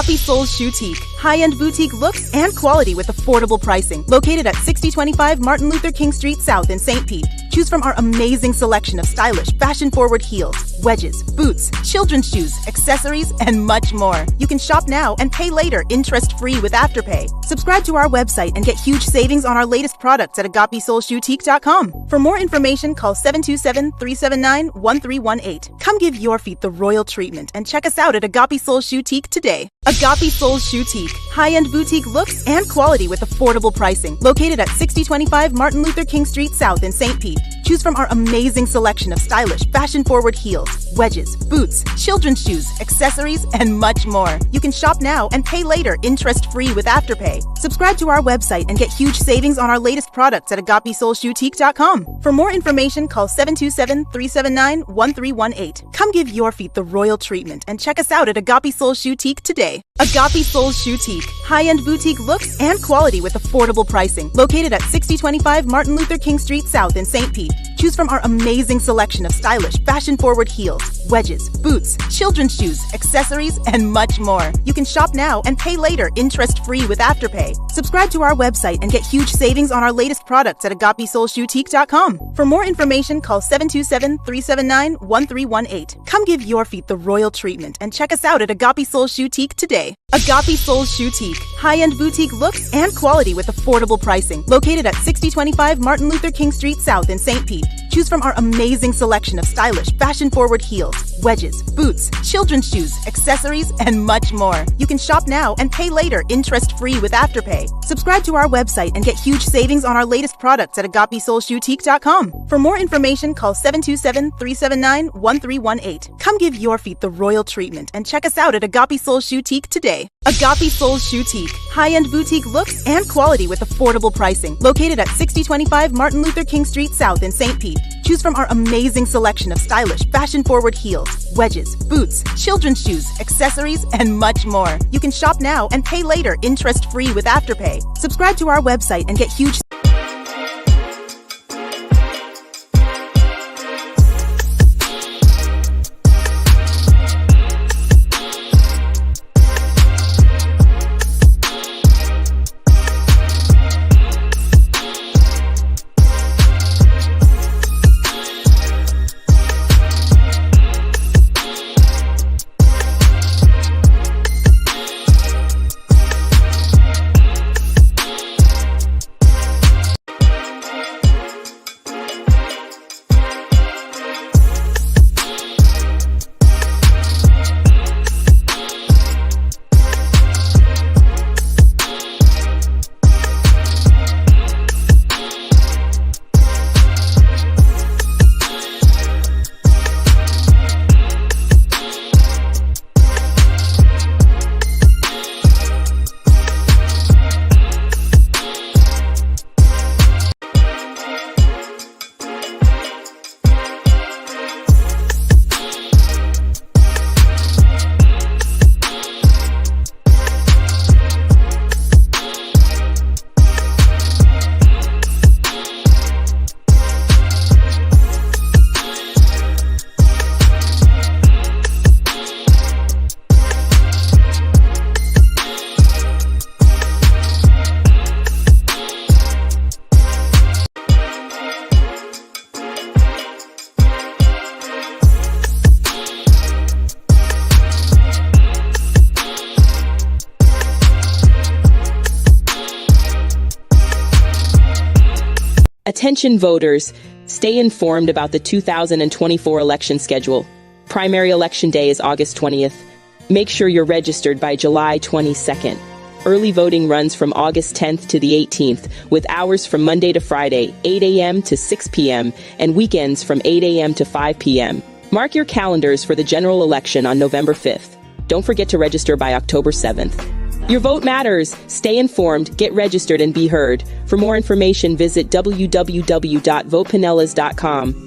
Agape Souls Boutique. High-end boutique looks and quality with affordable pricing. Located at 6025 Martin Luther King Street South in St. Pete. Choose from our amazing selection of stylish, fashion-forward heels, wedges, boots, children's shoes, accessories, and much more. You can shop now and pay later, interest-free with Afterpay. Subscribe to our website and get huge savings on our latest products at agapesoulsboutique.com. For more information, call 727-379-1318. Come give your feet the royal treatment and check us out at Agape Souls Boutique today. Agape Souls Boutique. High-end boutique looks and quality with affordable pricing. Located at 6025 Martin Luther King Street South in St. Pete. Choose from our amazing selection of stylish, fashion-forward heels, wedges, boots, children's shoes, accessories, and much more. You can shop now and pay later, interest-free with Afterpay. Subscribe to our website and get huge savings on our latest products at agapesoulsboutique.com. For more information, call 727-379-1318. Come give your feet the royal treatment and check us out at Agape Souls Boutique today. Agape Souls Boutique. High-end boutique looks and quality with affordable pricing. Located at 6025 Martin Luther King Street South in St. Pete. Choose from our amazing selection of stylish, fashion-forward heels, wedges, boots, children's shoes, accessories, and much more. You can shop now and pay later, interest-free with Afterpay. Subscribe to our website and get huge savings on our latest products at agapesoulsboutique.com. For more information, call 727-379-1318. Come give your feet the royal treatment and check us out at Agape Souls Boutique today. Agape Souls Boutique. High-end boutique looks and quality with affordable pricing. Located at 6025 Martin Luther King Street South in St. Pete. Choose from our amazing selection of stylish, fashion-forward heels, wedges, boots, children's shoes, accessories, and much more. You can shop now and pay later, interest-free with Afterpay. Subscribe to our website and get huge savings on our latest products at agapesoulsboutique.com. For more information, call 727-379-1318. Come give your feet the royal treatment and check us out at Agape Souls Boutique today. Agape Souls Boutique. High-end boutique looks and quality with affordable pricing. Located at 6025 Martin Luther King Street South in St. Pete. Choose from our amazing selection of stylish, fashion-forward heels, wedges, boots, children's shoes, accessories, and much more. You can shop now and pay later, interest-free with Afterpay. Subscribe to our website and get huge... Attention voters, stay informed about the 2024 election schedule. Primary election day is August 20th. Make sure you're registered by July 22nd. Early voting runs from August 10th to the 18th, with hours from Monday to Friday, 8 a.m. to 6 p.m., and weekends from 8 a.m. to 5 p.m. Mark your calendars for the general election on November 5th. Don't forget to register by October 7th. Your vote matters. Stay informed, get registered, and be heard. For more information, visit www.votepinellas.com.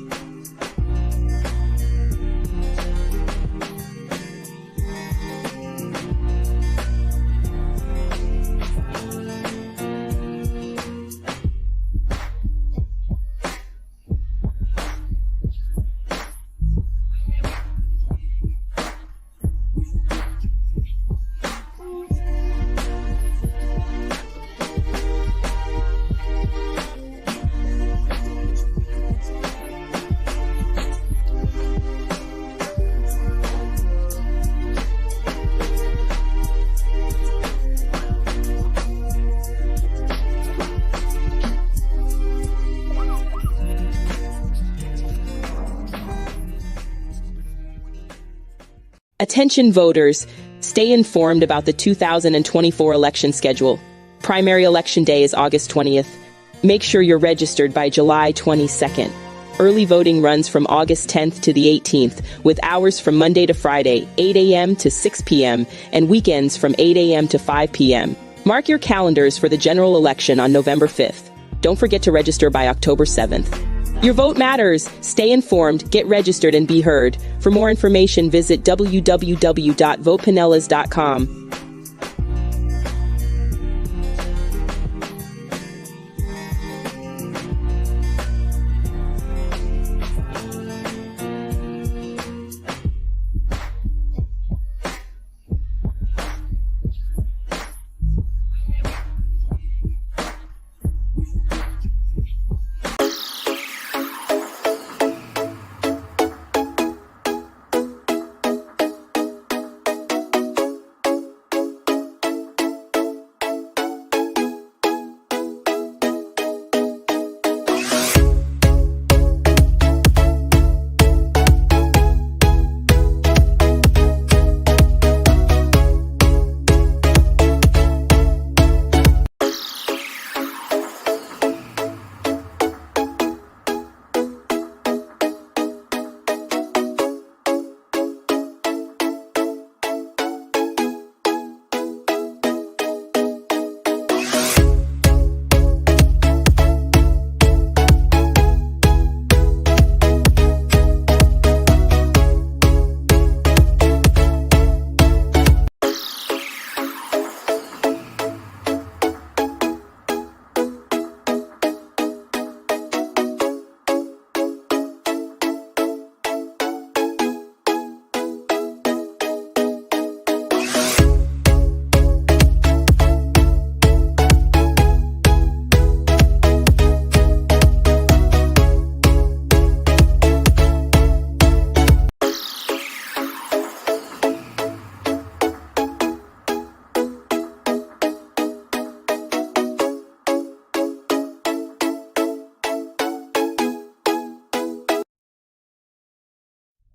Attention voters, stay informed about the 2024 election schedule. Primary election day is August 20th. Make sure you're registered by July 22nd. Early voting runs from August 10th to the 18th, with hours from Monday to Friday, 8 a.m. to 6 p.m., and weekends from 8 a.m. to 5 p.m. Mark your calendars for the general election on November 5th. Don't forget to register by October 7th. Your vote matters. Stay informed, get registered, and be heard. For more information, visit www.votepinellas.com.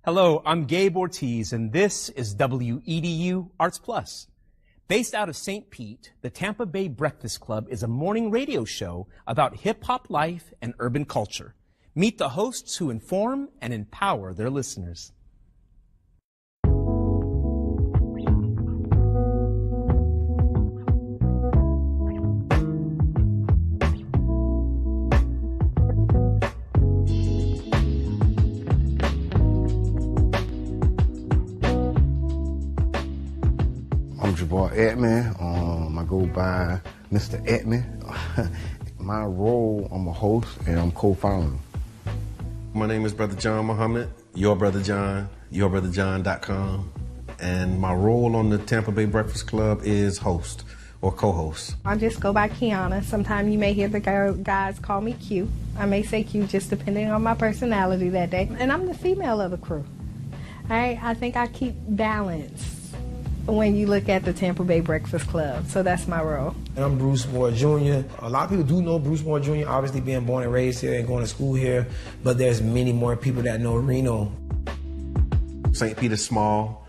Hello, I'm Gabe Ortiz, and this is WEDU Arts Plus. Based out of St. Pete, the Tampa Bay Breakfast Club is a morning radio show about hip-hop life and urban culture. Meet the hosts who inform and empower their listeners. I'm Jabbar Edmond. I go by Mr. Edmond. My role, I'm a host and I'm co-founder. My name is Brother John Muhammad, Your Brother John, YourBrotherJohn.com. And my role on the Tampa Bay Breakfast Club is host or co-host. I just go by Qiana. Sometimes you may hear the guys call me Q. I may say Q just depending on my personality that day. And I'm the female of the crew. I think I keep balance when you look at the Tampa Bay Breakfast Club. So that's my role. And I'm Bruce Moore Jr. A lot of people do know Bruce Moore Jr., obviously being born and raised here and going to school here, but there's many more people that know Reno. St. Pete is small,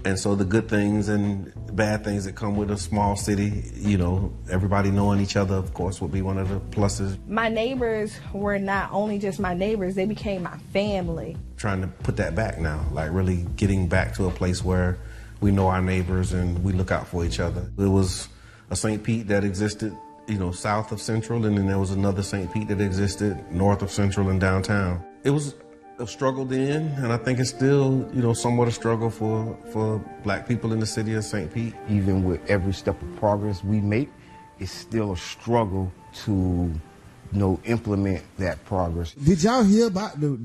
and so the good things and bad things that come with a small city, you know, everybody knowing each other, of course, would be one of the pluses. My neighbors were not only just my neighbors, they became my family. Trying to put that back now, like really getting back to a place where we know our neighbors and we look out for each other. There was a St. Pete that existed, you know, south of Central, and then there was another St. Pete that existed north of Central and downtown. It was a struggle then, and I think it's still, you know, somewhat a struggle for black people in the city of St. Pete. Even with every step of progress we make, it's still a struggle to, implement that progress. Did y'all hear about the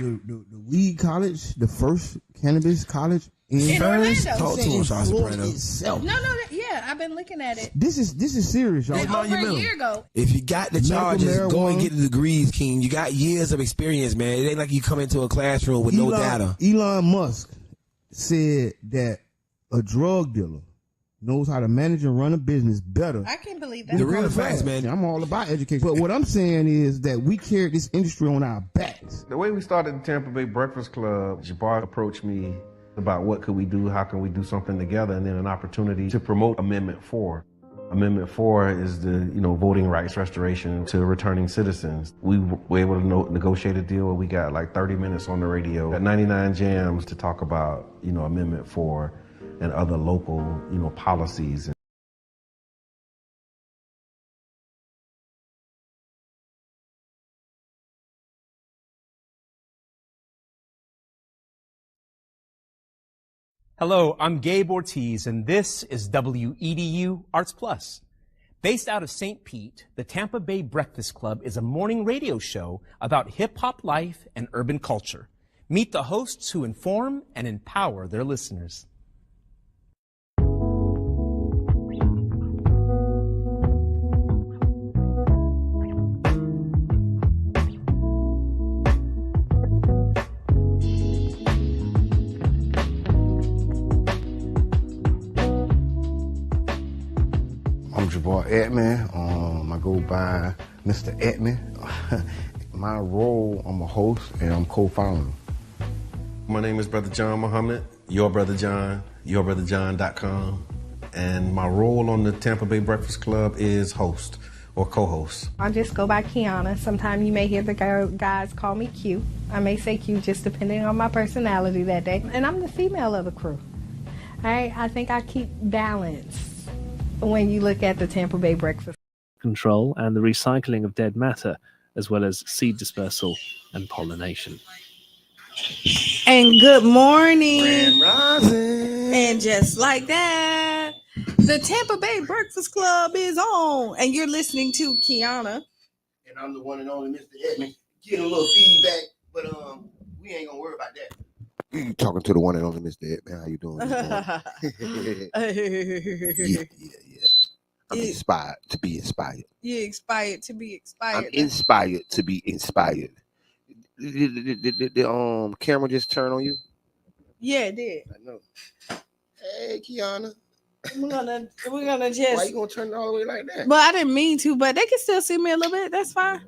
weed college, the first cannabis college in Orlando? Talk to us, Soprano. Itself. No, yeah, I've been looking at it. This is serious, y'all. Over a year ago. If you got the charges, go and get the degrees, King. You got years of experience, man. It ain't like you come into a classroom with no data. Elon Musk said that a drug dealer knows how to manage and run a business better. I can't believe that. The real facts, man. I'm all about education. But what I'm saying is that we carry this industry on our backs. The way we started the Tampa Bay Breakfast Club, Jabbar approached me about what could we do, how can we do something together, and then an opportunity to promote Amendment 4. Amendment 4 is the, voting rights restoration to returning citizens. We were able to negotiate a deal where we got like 30 minutes on the radio, got 99 jams to talk about, Amendment 4 and other local, policies. Hello, I'm Gabe Ortiz, and this is WEDU Arts Plus. Based out of St. Pete, the Tampa Bay Breakfast Club is a morning radio show about hip-hop life and urban culture. Meet the hosts who inform and empower their listeners. I'm your boy Edmund. I go by Mr. Edmund. My role, I'm a host and I'm co-founder. My name is Brother John Muhammad, Your Brother John, yourbrotherjohn.com. And my role on the Tampa Bay Breakfast Club is host or co-host. I just go by Qiana. Sometimes you may hear the guys call me Q. I may say Q just depending on my personality that day. And I'm the female of the crew. I think I keep balance when you look at the Tampa Bay Breakfast. Control and the recycling of dead matter, as well as seed dispersal and pollination. And good morning. Grand rising. And just like that, the Tampa Bay Breakfast Club is on. And you're listening to Qiana. And I'm the one and only Mr. Edmund. Getting a little feedback, but we ain't gonna worry about that. You talking to the one and only Mr. Edmund. How you doing? Yeah. I'm inspired to be inspired. You're inspired to be inspired. I'm inspired to be inspired. Did the camera just turn on you? Yeah, it did. I know. Hey, Qiana. We're gonna just. Why you gonna turn it all the way like that? But I didn't mean to, but they can still see me a little bit. That's fine.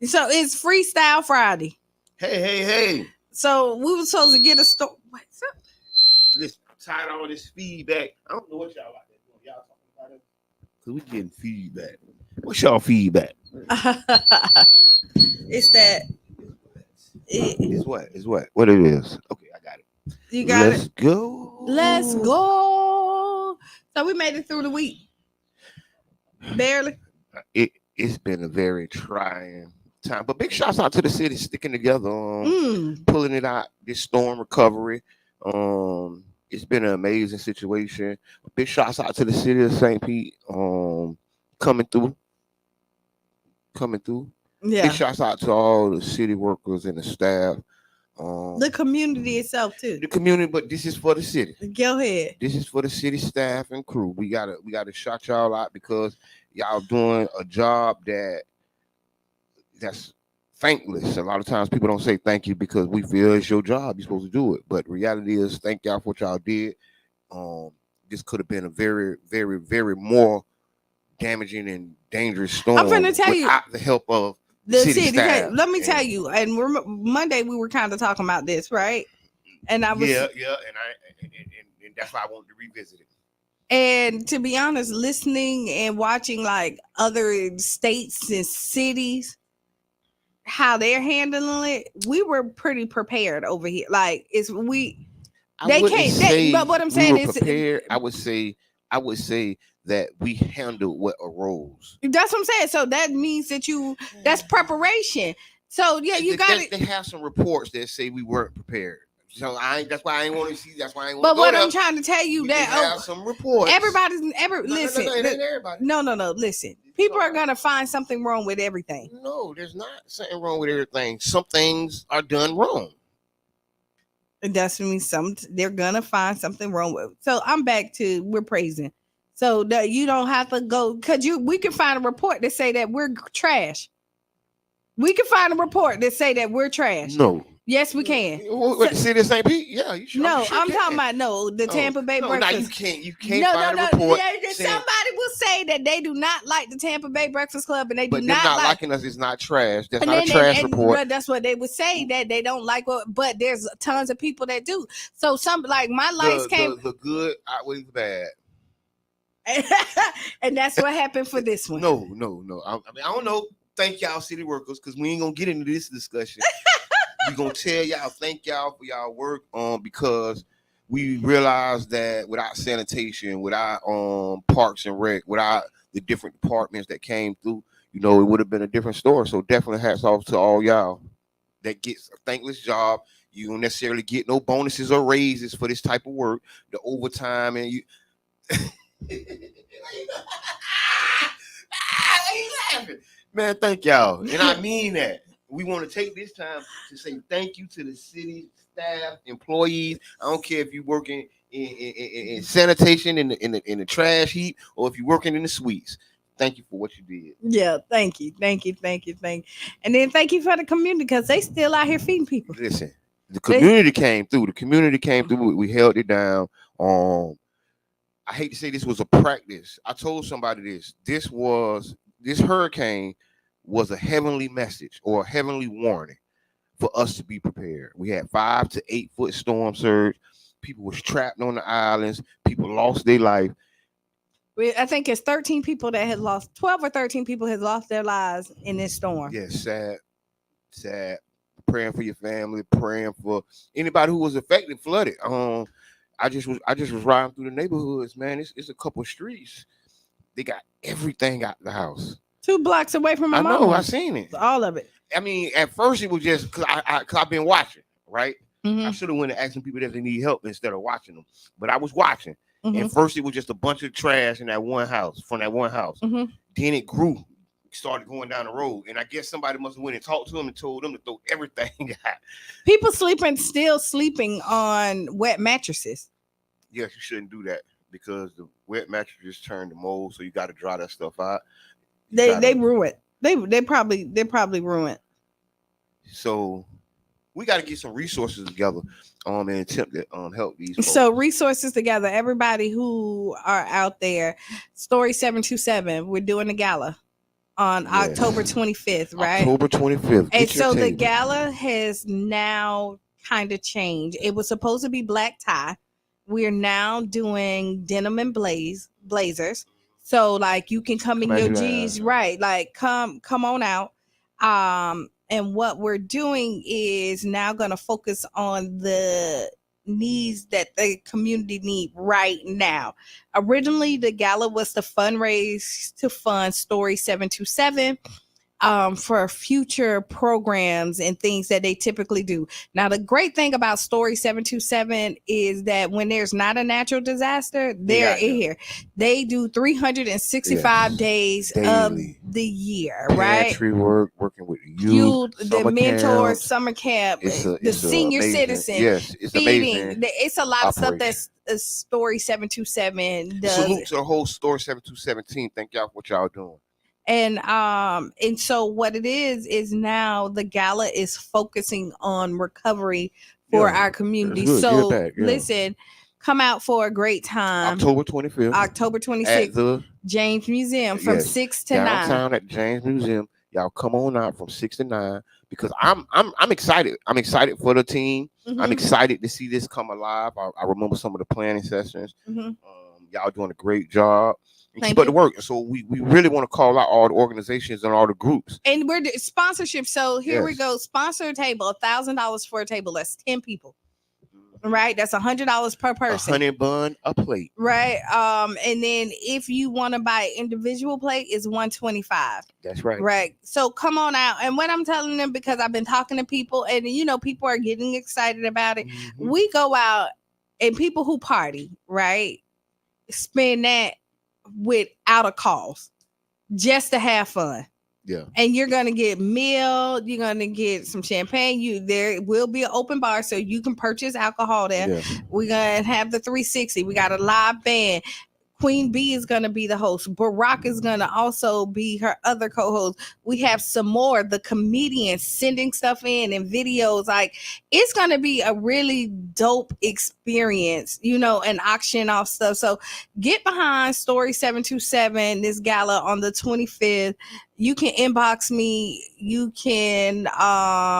So it's Freestyle Friday. Hey. So we were supposed to get a story. What's up? Listen, I'm tired of all this feedback. I don't know what y'all out there doing. Y'all talking about it? Cause we getting feedback. What's y'all feedback? It's that. It's what? What it is? Okay, I got it. You got Let's go. Let's go. So we made it through the week. Barely. It's been a very trying time, but big shouts out to the city sticking together, pulling it out. This storm recovery. It's been an amazing situation. Big shouts out to the city of St. Pete. Coming through. Yeah. Big shouts out to all the city workers and the staff. The community itself too. The community, but this is for the city. Go ahead. This is for the city staff and crew. We gotta shout y'all out because y'all doing a job that's thankless. A lot of times people don't say thank you because we feel it's your job. You're supposed to do it. But reality is, thank y'all for what y'all did. This could have been a very, very, very more damaging and dangerous storm. I'm gonna tell you without the help of the city staff. Let me tell you, and Monday we were kind of talking about this, right? And I was and that's why I wanted to revisit it. And to be honest, listening and watching like other states and cities, how they're handling it, we were pretty prepared over here. Like but what I'm saying is prepared. I would say that we handled what arose. That's what I'm saying. So that means that that's preparation. So yeah, you got it. They have some reports that say we weren't prepared. So that's why I ain't want to see. That's why I ain't want. But what I'm trying to tell you that have some reports. Listen. No. Listen, people are gonna find something wrong with everything. No, there's not something wrong with everything. Some things are done wrong. And that's means they're gonna find something wrong with. So I'm back to we're praising. So that you don't have to go because we can find a report that say that we're trash. We can find a report that say that we're trash. No. Yes, we can. What, the city of St. Pete? Yeah, you sure. I'm talking about the Tampa Bay Breakfast. No, you can't find a report. Somebody will say that they do not like the Tampa Bay Breakfast Club, and they do But them not not like liking us is not trash. That's and not then, a trash and report. that's what they would say, that they don't like what, but there's tons of people that do. So some like my lights came. The good outweighs the bad. And that's what happened for this one. No. I mean, I don't know. Thank y'all, city workers, because we ain't gonna get into this discussion. We gonna tell y'all thank y'all for y'all work, because we realized that without sanitation, without parks and rec, without the different departments that came through, it would have been a different story. So definitely hats off to all y'all that gets a thankless job. You don't necessarily get no bonuses or raises for this type of work, the overtime, and you. Man, thank y'all. And I mean that. We want to take this time to say thank you to the city staff, employees. I don't care if you're working in sanitation in the trash heap, or if you're working in the suites. Thank you for what you did. Yeah, thank you. And then thank you for the community, because they still out here feeding people. Listen, the community came through. We held it down. I hate to say this was a practice. I told somebody this hurricane was a heavenly message or a heavenly warning for us to be prepared. We had 5 to 8 foot storm surge. People was trapped on the islands. People lost their life. I think it's 13 people that had lost, 12 or 13 people had lost their lives in this storm. Yes, sad. Praying for your family, praying for anybody who was affected, flooded. I just was riding through the neighborhoods, man. It's a couple of streets. They got everything out the house. 2 blocks away from my mama. I know, I seen it. All of it. I mean, at first it was just because I've been watching, right? Mm-hmm. I should have went and asked some people if they need help instead of watching them. But I was watching. Mm-hmm. And first it was just a bunch of trash in that one house, from that one house. Mm-hmm. Then it grew, started going down the road. And I guess somebody must have went and talked to them and told them to throw everything out. People still sleeping on wet mattresses. Yes, you shouldn't do that, because the wet mattresses turn to mold, so you got to dry that stuff out. They ruin. They probably ruin. So we got to get some resources together and attempt to help these folks. So resources together, everybody who are out there. Story 727, we're doing the gala on October 25th, right? October 25th. And so the gala has now kind of changed. It was supposed to be black tie. We're now doing denim and blazers. So like you can come in your G's, right? Like come on out. And what we're doing is now going to focus on the needs that the community need right now. Originally, the gala was to fundraise to fund Story 727 for future programs and things that they typically do. Now, the great thing about Story 727 is that when there's not a natural disaster, they're here. They do 365 days daily of the year, right? Pantry work, working with youth, the mentors, summer camp, the senior citizen. Yes, it's feeding. Amazing. It's a lot of stuff that's Story 727 does. Salute to the whole Story 727 team. Thank y'all for what y'all doing. And so what it is now the gala is focusing on recovery for our community. So listen, come out for a great time. October 25th. October 26th. At the James Museum from 6 to 9. Downtown at James Museum. Y'all come on out from 6 to 9, because I'm excited. I'm excited for the team. Mm-hmm. I'm excited to see this come alive. I remember some of the planning sessions. Mm-hmm. Y'all doing a great job. And keep up the work. So we really want to call out all the organizations and all the groups. And we're sponsorship. So here we go. Sponsor a table, $1,000 for a table. That's 10 people. Right? That's $100 per person. 100 bun a plate. Right. And then if you want to buy individual plate, it's $125. That's right. Right. So come on out. And what I'm telling them, because I've been talking to people and people are getting excited about it. Mm-hmm. We go out and people who party, right? Spend that without a cost just to have fun. Yeah. And you're gonna get meal, you're gonna get some champagne. There will be an open bar, so you can purchase alcohol there. Yeah. We're gonna have the 360. We got a live band. Queen B is going to be the host. Barack is going to also be her other co-host. We have some more, the comedians sending stuff in and videos. Like, it's going to be a really dope experience, you know, and auction off stuff. So get behind Story 727, this gala on the 25th. You can inbox me. You can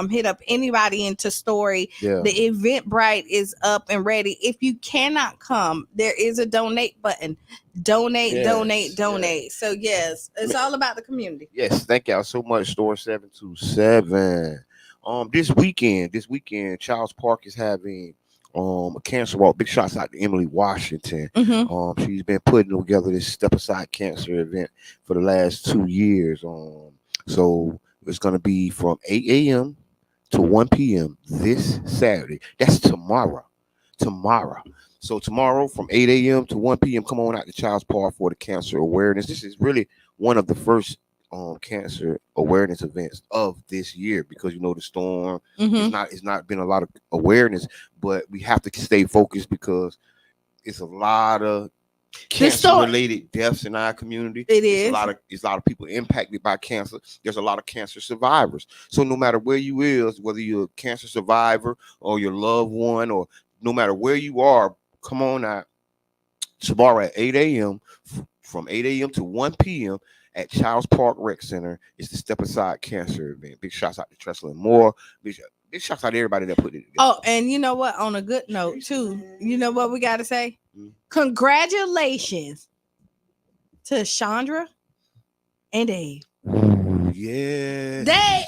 hit up anybody into Story. Yeah. The Eventbrite is up and ready. If you cannot come, there is a donate button. Donate. So yes, it's all about the community. Yes, thank y'all so much, Store 727. This weekend, Charles Park is having a cancer walk. Big shots out to Emily Washington. She's been putting together this Step Aside Cancer event for the last 2 years. So it's gonna be from 8 a.m. to 1 p.m. this Saturday. That's tomorrow. So tomorrow from 8 a.m. to 1 p.m. come on out to Child's Park for the cancer awareness. This is really one of the first cancer awareness events of this year, because you know the storm. It's not been a lot of awareness, but we have to stay focused because it's a lot of cancer-related deaths in our community. It's a lot of people impacted by cancer. There's a lot of cancer survivors. So no matter where you is, whether you're a cancer survivor or your loved one, or no matter where you are, come on out tomorrow at 8 a.m. From 8 a.m. to 1 p.m. at Child's Park Rec Center. It's the Step Aside Cancer event. Big shouts out to Tressel and Moore. Big shouts out to everybody that put it together. Oh, and you know what? On a good note, too, you know what we got to say? Congratulations to Chandra and Dave. Yes. They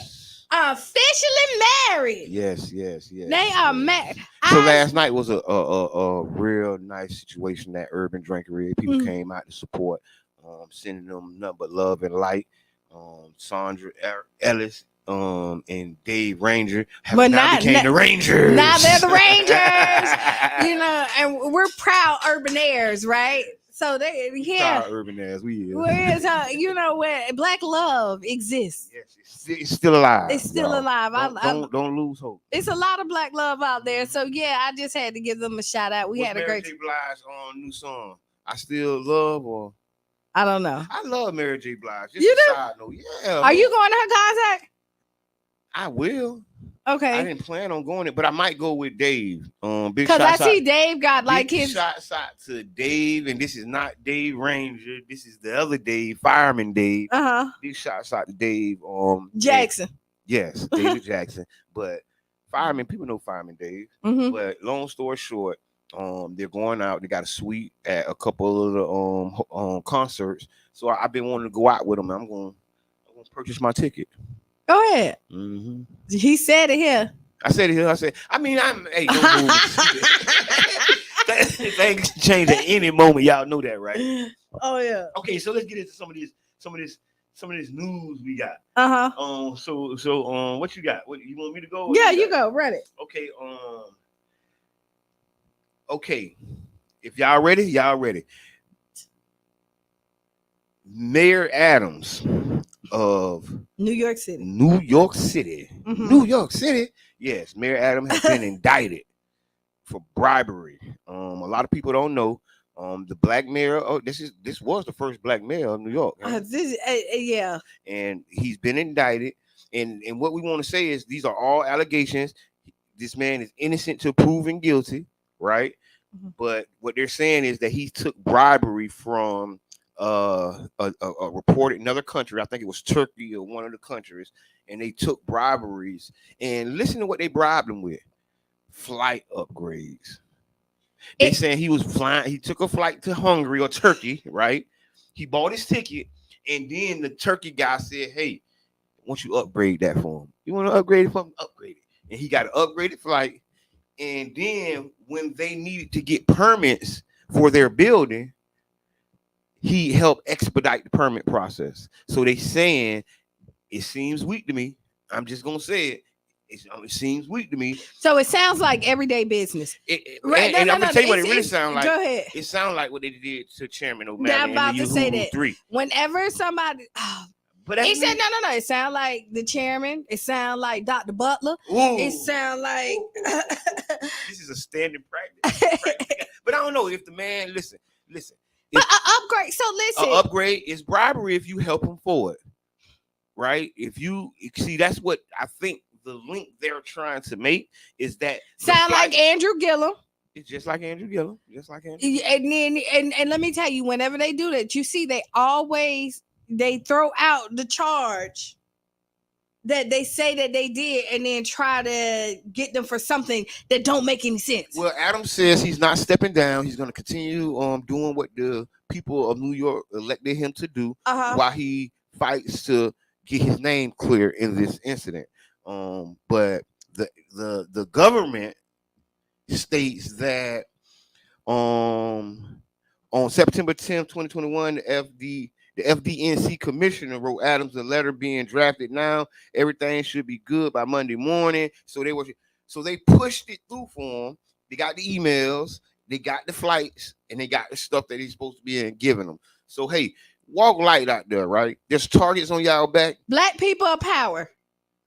are officially married. Yes. They are married. So last night was a real nice situation at Urban Drinkery. People came out to support, sending them nothing but love and light. Sandra Ellis and Dave Ranger became the Rangers. Now they're the Rangers. You know, and we're proud Urban-airs, right? So Proud Urban-airs, we is. Whereas, you know, where black love exists. Yes, it's still alive. It's still alive. Don't lose hope. It's a lot of black love out there. So yeah, I just had to give them a shout out. We had a great. Mary J. Blige new song. I still love, or I don't know. I love Mary J. Blige. Just you a do? side note. Yeah. Are you going to her concert? I will. Okay. I didn't plan on going it, but I might go with Dave. Big because I see Dave got like his shots out to Dave, and this is not Dave Ranger. This is the other Dave, Fireman Dave. Big shots out to Dave. Jackson. Yes, David Jackson. But Fireman, people know Fireman Dave. But long story short, they're going out. They got a suite at a couple of the concerts. So I've been wanting to go out with them. I'm going to purchase my ticket. Go ahead. He said it here. I said it here. Hey, don't move. Things change at any moment. Y'all know that, right? Oh yeah. Okay, so let's get into some of this news we got. So what you got? What you want me to go? Yeah, you go. Run it. Okay. Okay. If y'all ready. Mayor Adams of New York City. New York City. Yes, Mayor Adams has been indicted for bribery. A lot of people don't know. The black mayor. This was the first black mayor of New York. Yeah. And he's been indicted. And what we want to say is these are all allegations. This man is innocent till proven guilty, right? But what they're saying is that he took bribery from a report in another country. I think it was Turkey or one of the countries, and they took briberies. And listen to what they bribed him with: flight upgrades. They saying he was flying. He took a flight to Hungary or Turkey, right? He bought his ticket, and then the Turkey guy said, "Hey, won't you upgrade that for him? You want to upgrade it for him? Upgrade it." And he got an upgraded flight. And then when they needed to get permits for their building, he helped expedite the permit process. So they saying it seems weak to me. I'm just gonna say it. It seems weak to me. So it sounds like everyday business. Right? I'm gonna tell you what it really sounds like. Go ahead. It sounds like what they did to Chairman O'Malley. I'm about to say that. 3. Whenever somebody, he said no. It sounds like the chairman. It sounds like Dr. Butler. Ooh. It sounds like this is a standard practice. But I don't know if the man listen. But upgrade. So listen, an upgrade is bribery if you help them for it, right? If you see, that's what I think the link they're trying to make is that sound like Andrew Gillum. It's just like Andrew Gillum, And then and let me tell you, whenever they do that, you see they throw out the charge that they say that they did and then try to get them for something that don't make any sense. Well, Adams says he's not stepping down. He's going to continue doing what the people of New York elected him to do while he fights to get his name clear in this incident. But the government states that on September 10th, 2021, the FDNC commissioner wrote Adams a letter being drafted now. Everything should be good by Monday morning. So they pushed it through for him. They got the emails, they got the flights, and they got the stuff that he's supposed to be giving them. So hey, walk light out there, right? There's targets on y'all back. Black people of power.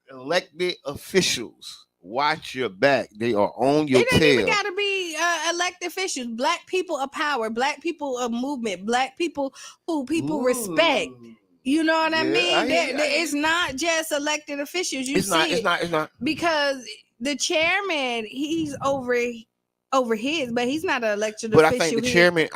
Elected officials, watch your back. They are on your tail. It ain't even got to be elected officials. Black people of power, black people of movement, black people who people respect. You know what I mean? It's not just elected officials. It's not. Because the chairman, he's over his, but he's not an elected official. But I think the chairman,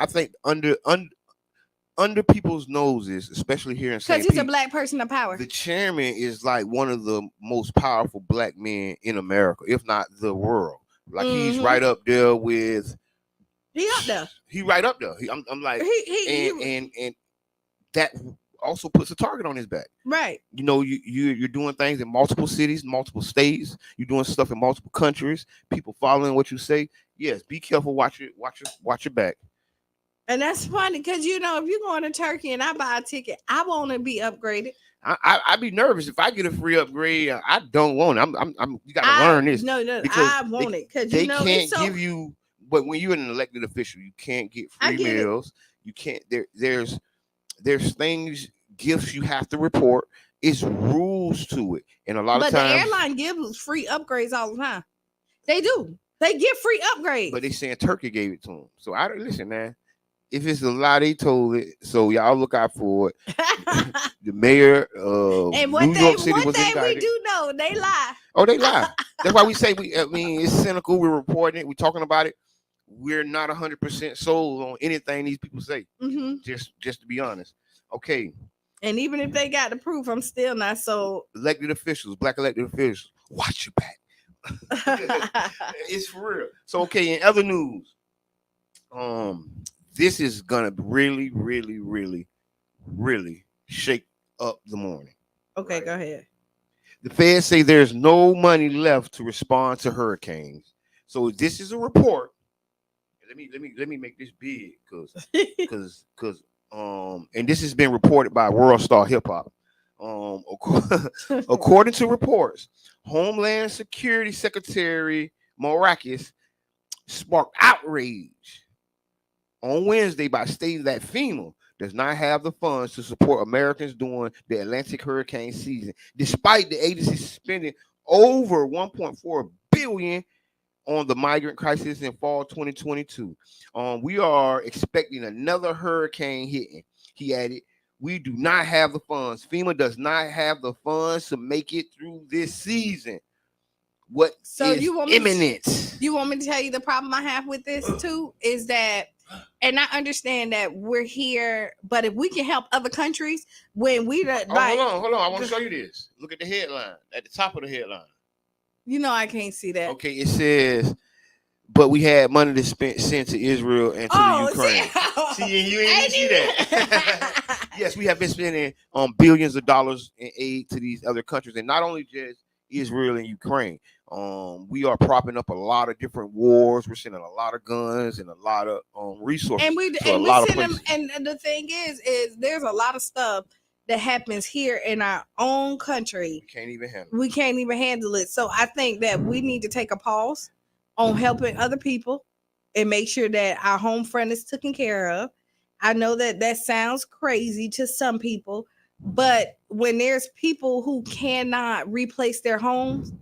under people's noses, especially here in St. Because he's a black person of power. The chairman is like one of the most powerful black men in America, if not the world. Like he's right up there with. He up there. He right up there. I'm like, and that also puts a target on his back. Right. You know, you're doing things in multiple cities, multiple states. You're doing stuff in multiple countries. People following what you say. Yes, be careful. Watch your back. And that's funny because, you know, if you're going to Turkey and I buy a ticket, I want to be upgraded. I'd be nervous if I get a free upgrade. I don't want it. You got to learn this. No, I want it because they can't give you. But when you're an elected official, you can't get free meals. You can't. There's things, gifts you have to report. It's rules to it, and a lot of times. But the airline gives free upgrades all the time. They do. They get free upgrades. But they saying Turkey gave it to them. So I don't listen, man. If it's a lie, they told it. So y'all look out for it. The mayor of New York City was indicted. We do know they lie. Oh, they lie. That's why we say it's cynical. We're reporting it. We're talking about it. We're not 100% sold on anything these people say. Mm-hmm. Just to be honest. Okay. And even if they got the proof, I'm still not sold. Elected officials, black elected officials, watch your back. It's for real. So okay. In other news, this is gonna really, really, really, really shake up the morning. Okay, right? Go ahead. The feds say there's no money left to respond to hurricanes. So this is a report. Let me make this big because and this has been reported by World Star Hip Hop. According to reports, Homeland Security Secretary Marakis sparked outrage on Wednesday by stating that FEMA does not have the funds to support Americans during the Atlantic hurricane season, despite the agency spending over $1.4 billion on the migrant crisis in fall 2022. We are expecting another hurricane hitting. He added, we do not have the funds. FEMA does not have the funds to make it through this season. What is imminent? You want me to tell you the problem I have with this too? Is that, and I understand that we're here, but if we can help other countries, when we hold on. I want to show you this. Look at the headline at the top of the headline. You know I can't see that. Okay, it says, but we had money to send to Israel and to the Ukraine. See, you ain't see that. Yes, we have been spending billions of dollars in aid to these other countries, and not only just Israel and Ukraine. We are propping up a lot of different wars. We're sending a lot of guns and a lot of resources. And we send them. And the thing is there's a lot of stuff that happens here in our own country. We can't even handle it. So I think that we need to take a pause on helping other people and make sure that our home front is taken care of. I know that sounds crazy to some people, but when there's people who cannot replace their homes,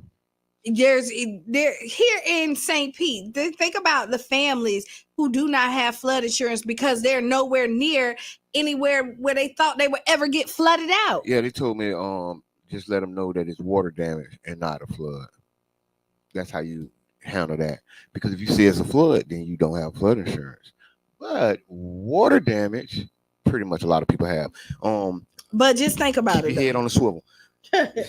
there here in St. Pete. Think about the families who do not have flood insurance because they're nowhere near anywhere where they thought they would ever get flooded out. Yeah, they told me just let them know that it's water damage and not a flood. That's how you handle that. Because if you say it's a flood, then you don't have flood insurance. But water damage, pretty much a lot of people have. But just think about keep your head on the swivel.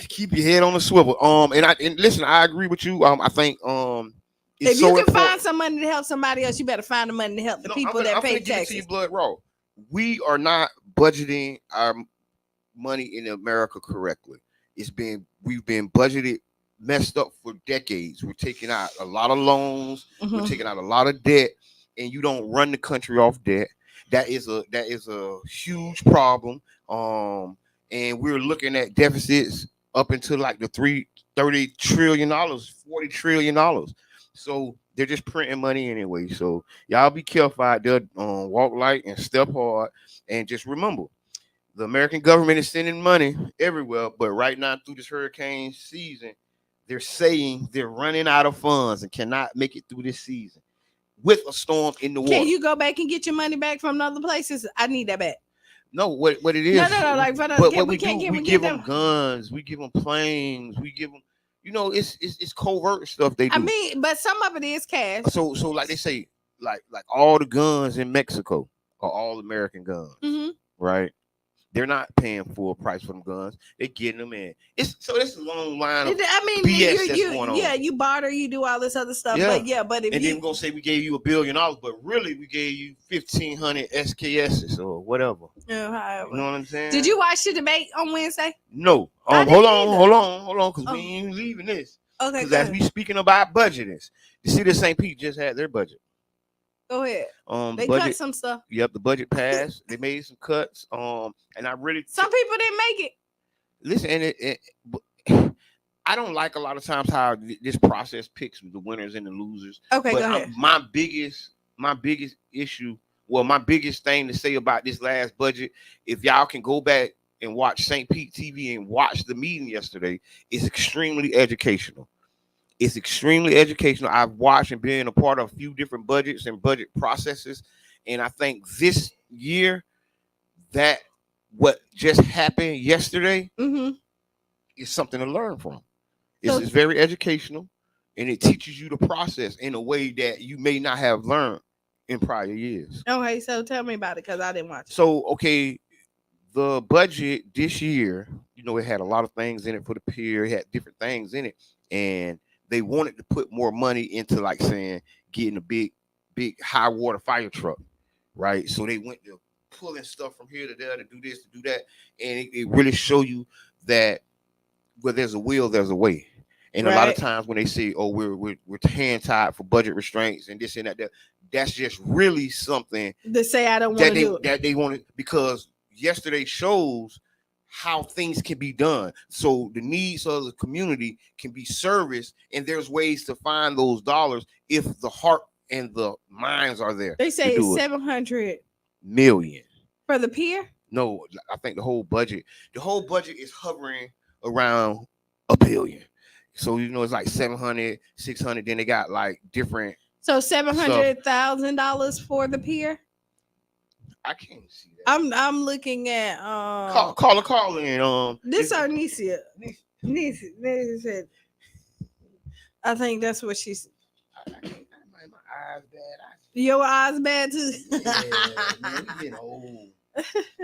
Keep your head on the swivel. And listen, I agree with you. I think if you can find some money to help somebody else, you better find the money to help the people that pay taxes. Give it to you blood raw. We are not budgeting our money in America correctly. We've been budgeted messed up for decades. We're taking out a lot of loans. Mm-hmm. We're taking out a lot of debt, and you don't run the country off debt. That is a huge problem. And we're looking at deficits up into like the $30 trillion, $40 trillion. So they're just printing money anyway. So y'all be careful out there. Walk light and step hard. And just remember, the American government is sending money everywhere. But right now, through this hurricane season, they're saying they're running out of funds and cannot make it through this season with a storm in the water. Can you go back and get your money back from other places? I need that back. No, what it is? No. Like, we give them guns, we give them planes, we give them. It's covert stuff they do. I mean, but some of it is cash. So like they say, like all the guns in Mexico are all American guns, right? They're not paying full price for them guns. They're getting them in. It's a long line of BS that's going on. Yeah, you barter, you do all this other stuff. Yeah. But if then we're gonna say we gave you $1 billion, but really we gave you 1,500 SKSs or whatever. Yeah, you know what I'm saying? Did you watch the debate on Wednesday? No. Hold on, because we ain't leaving this. Okay. Because as we speaking about budgeting, the city of St. Pete just had their budget. Go ahead. They cut some stuff. Yep, the budget passed. They made some cuts. And I really some people didn't make it. Listen, I don't like a lot of times how this process picks the winners and the losers. Okay, go ahead. My biggest issue, my biggest thing to say about this last budget, if y'all can go back and watch St. Pete TV and watch the meeting yesterday, it's extremely educational. It's extremely educational. I've watched and been a part of a few different budgets and budget processes. And I think this year, that what just happened yesterday is something to learn from. It's very educational, and it teaches you the process in a way that you may not have learned in prior years. Okay, so tell me about it, because I didn't watch it. So, okay, the budget this year, it had a lot of things in it for the pier. It had different things in it. And they wanted to put more money into, like saying, getting a big high water fire truck, right? So they went to pulling stuff from here to there to do this, to do that. And it really show you that where there's a will, there's a way. And a lot of times when they say, oh, we're hand tied for budget restraints and this and that, that's just really something to say I don't want to do it. That they want it, because yesterday shows how things can be done. So the needs of the community can be serviced, and there's ways to find those dollars if the heart and the minds are there. They say it's $700 million for the pier. No, I think the whole budget is hovering around $1 billion. So it's like 700, 600. Then they got like different. So $700,000 for the pier. I can't see that. I'm looking at call in. This our Nicia. Nicia said. I think that's what she said. My eyes bad. Your eyes bad too. Yeah, man, we getting old.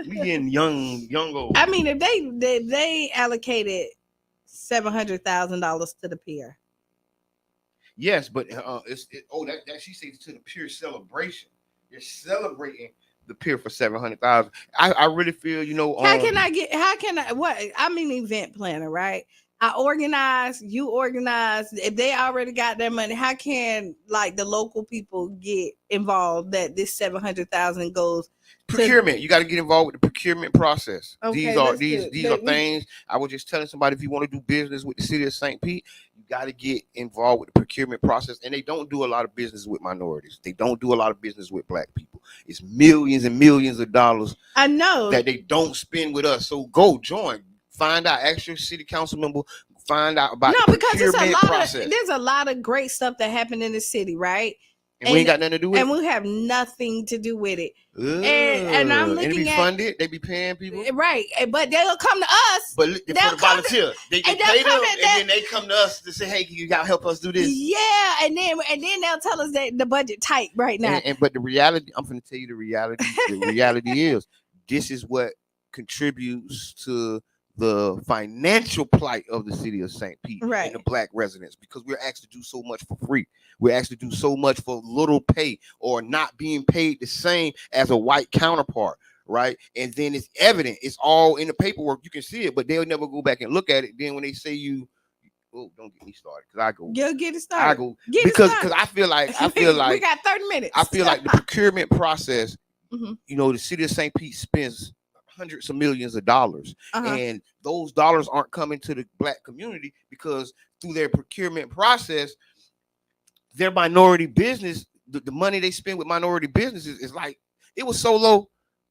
We getting young old. I mean, if they allocated $700,000 to the pier. Yes, but that she says to the pier celebration. You're celebrating the pier for $700,000. I really feel, I'm an event planner, right? I organize, you organize. If they already got their money, how can like the local people get involved that this $700,000 goes procurement? You got to get involved with the procurement process. Okay, these are things. I was just telling somebody, if you want to do business with the city of St. Pete, you got to get involved with the procurement process. And they don't do a lot of business with minorities. They don't do a lot of business with black people. It's millions and millions of dollars. I know that they don't spend with us. So go join. Find out. Ask your city council member. find out about No, the because procurement there's a lot of great stuff that happened in the city, right? And we ain't got nothing to do with it. And we have nothing to do with it. And I'm looking and it be at funded. They be paying people, right? But they'll come to us. But they'll for the volunteer. They pay them, and then they come to us to say, "Hey, you gotta help us do this." Yeah, and then they'll tell us that the budget tight right now. But the reality, I'm going to tell you the reality. The reality is, this is what contributes to the financial plight of the city of St. Pete and the black residents, because we're asked to do so much for free. We're asked to do so much for little pay or not being paid the same as a white counterpart, right? And then it's evident. It's all in the paperwork. You can see it, but they'll never go back and look at it. Then when they say oh, don't get me started, because I go. You'll get it started. I go because I feel like we got 30 minutes. I feel like the procurement process. You know, the city of St. Pete spends hundreds of millions of dollars, and those dollars aren't coming to the black community because through their procurement process, their minority business, the money they spend with minority businesses is like, it was so low,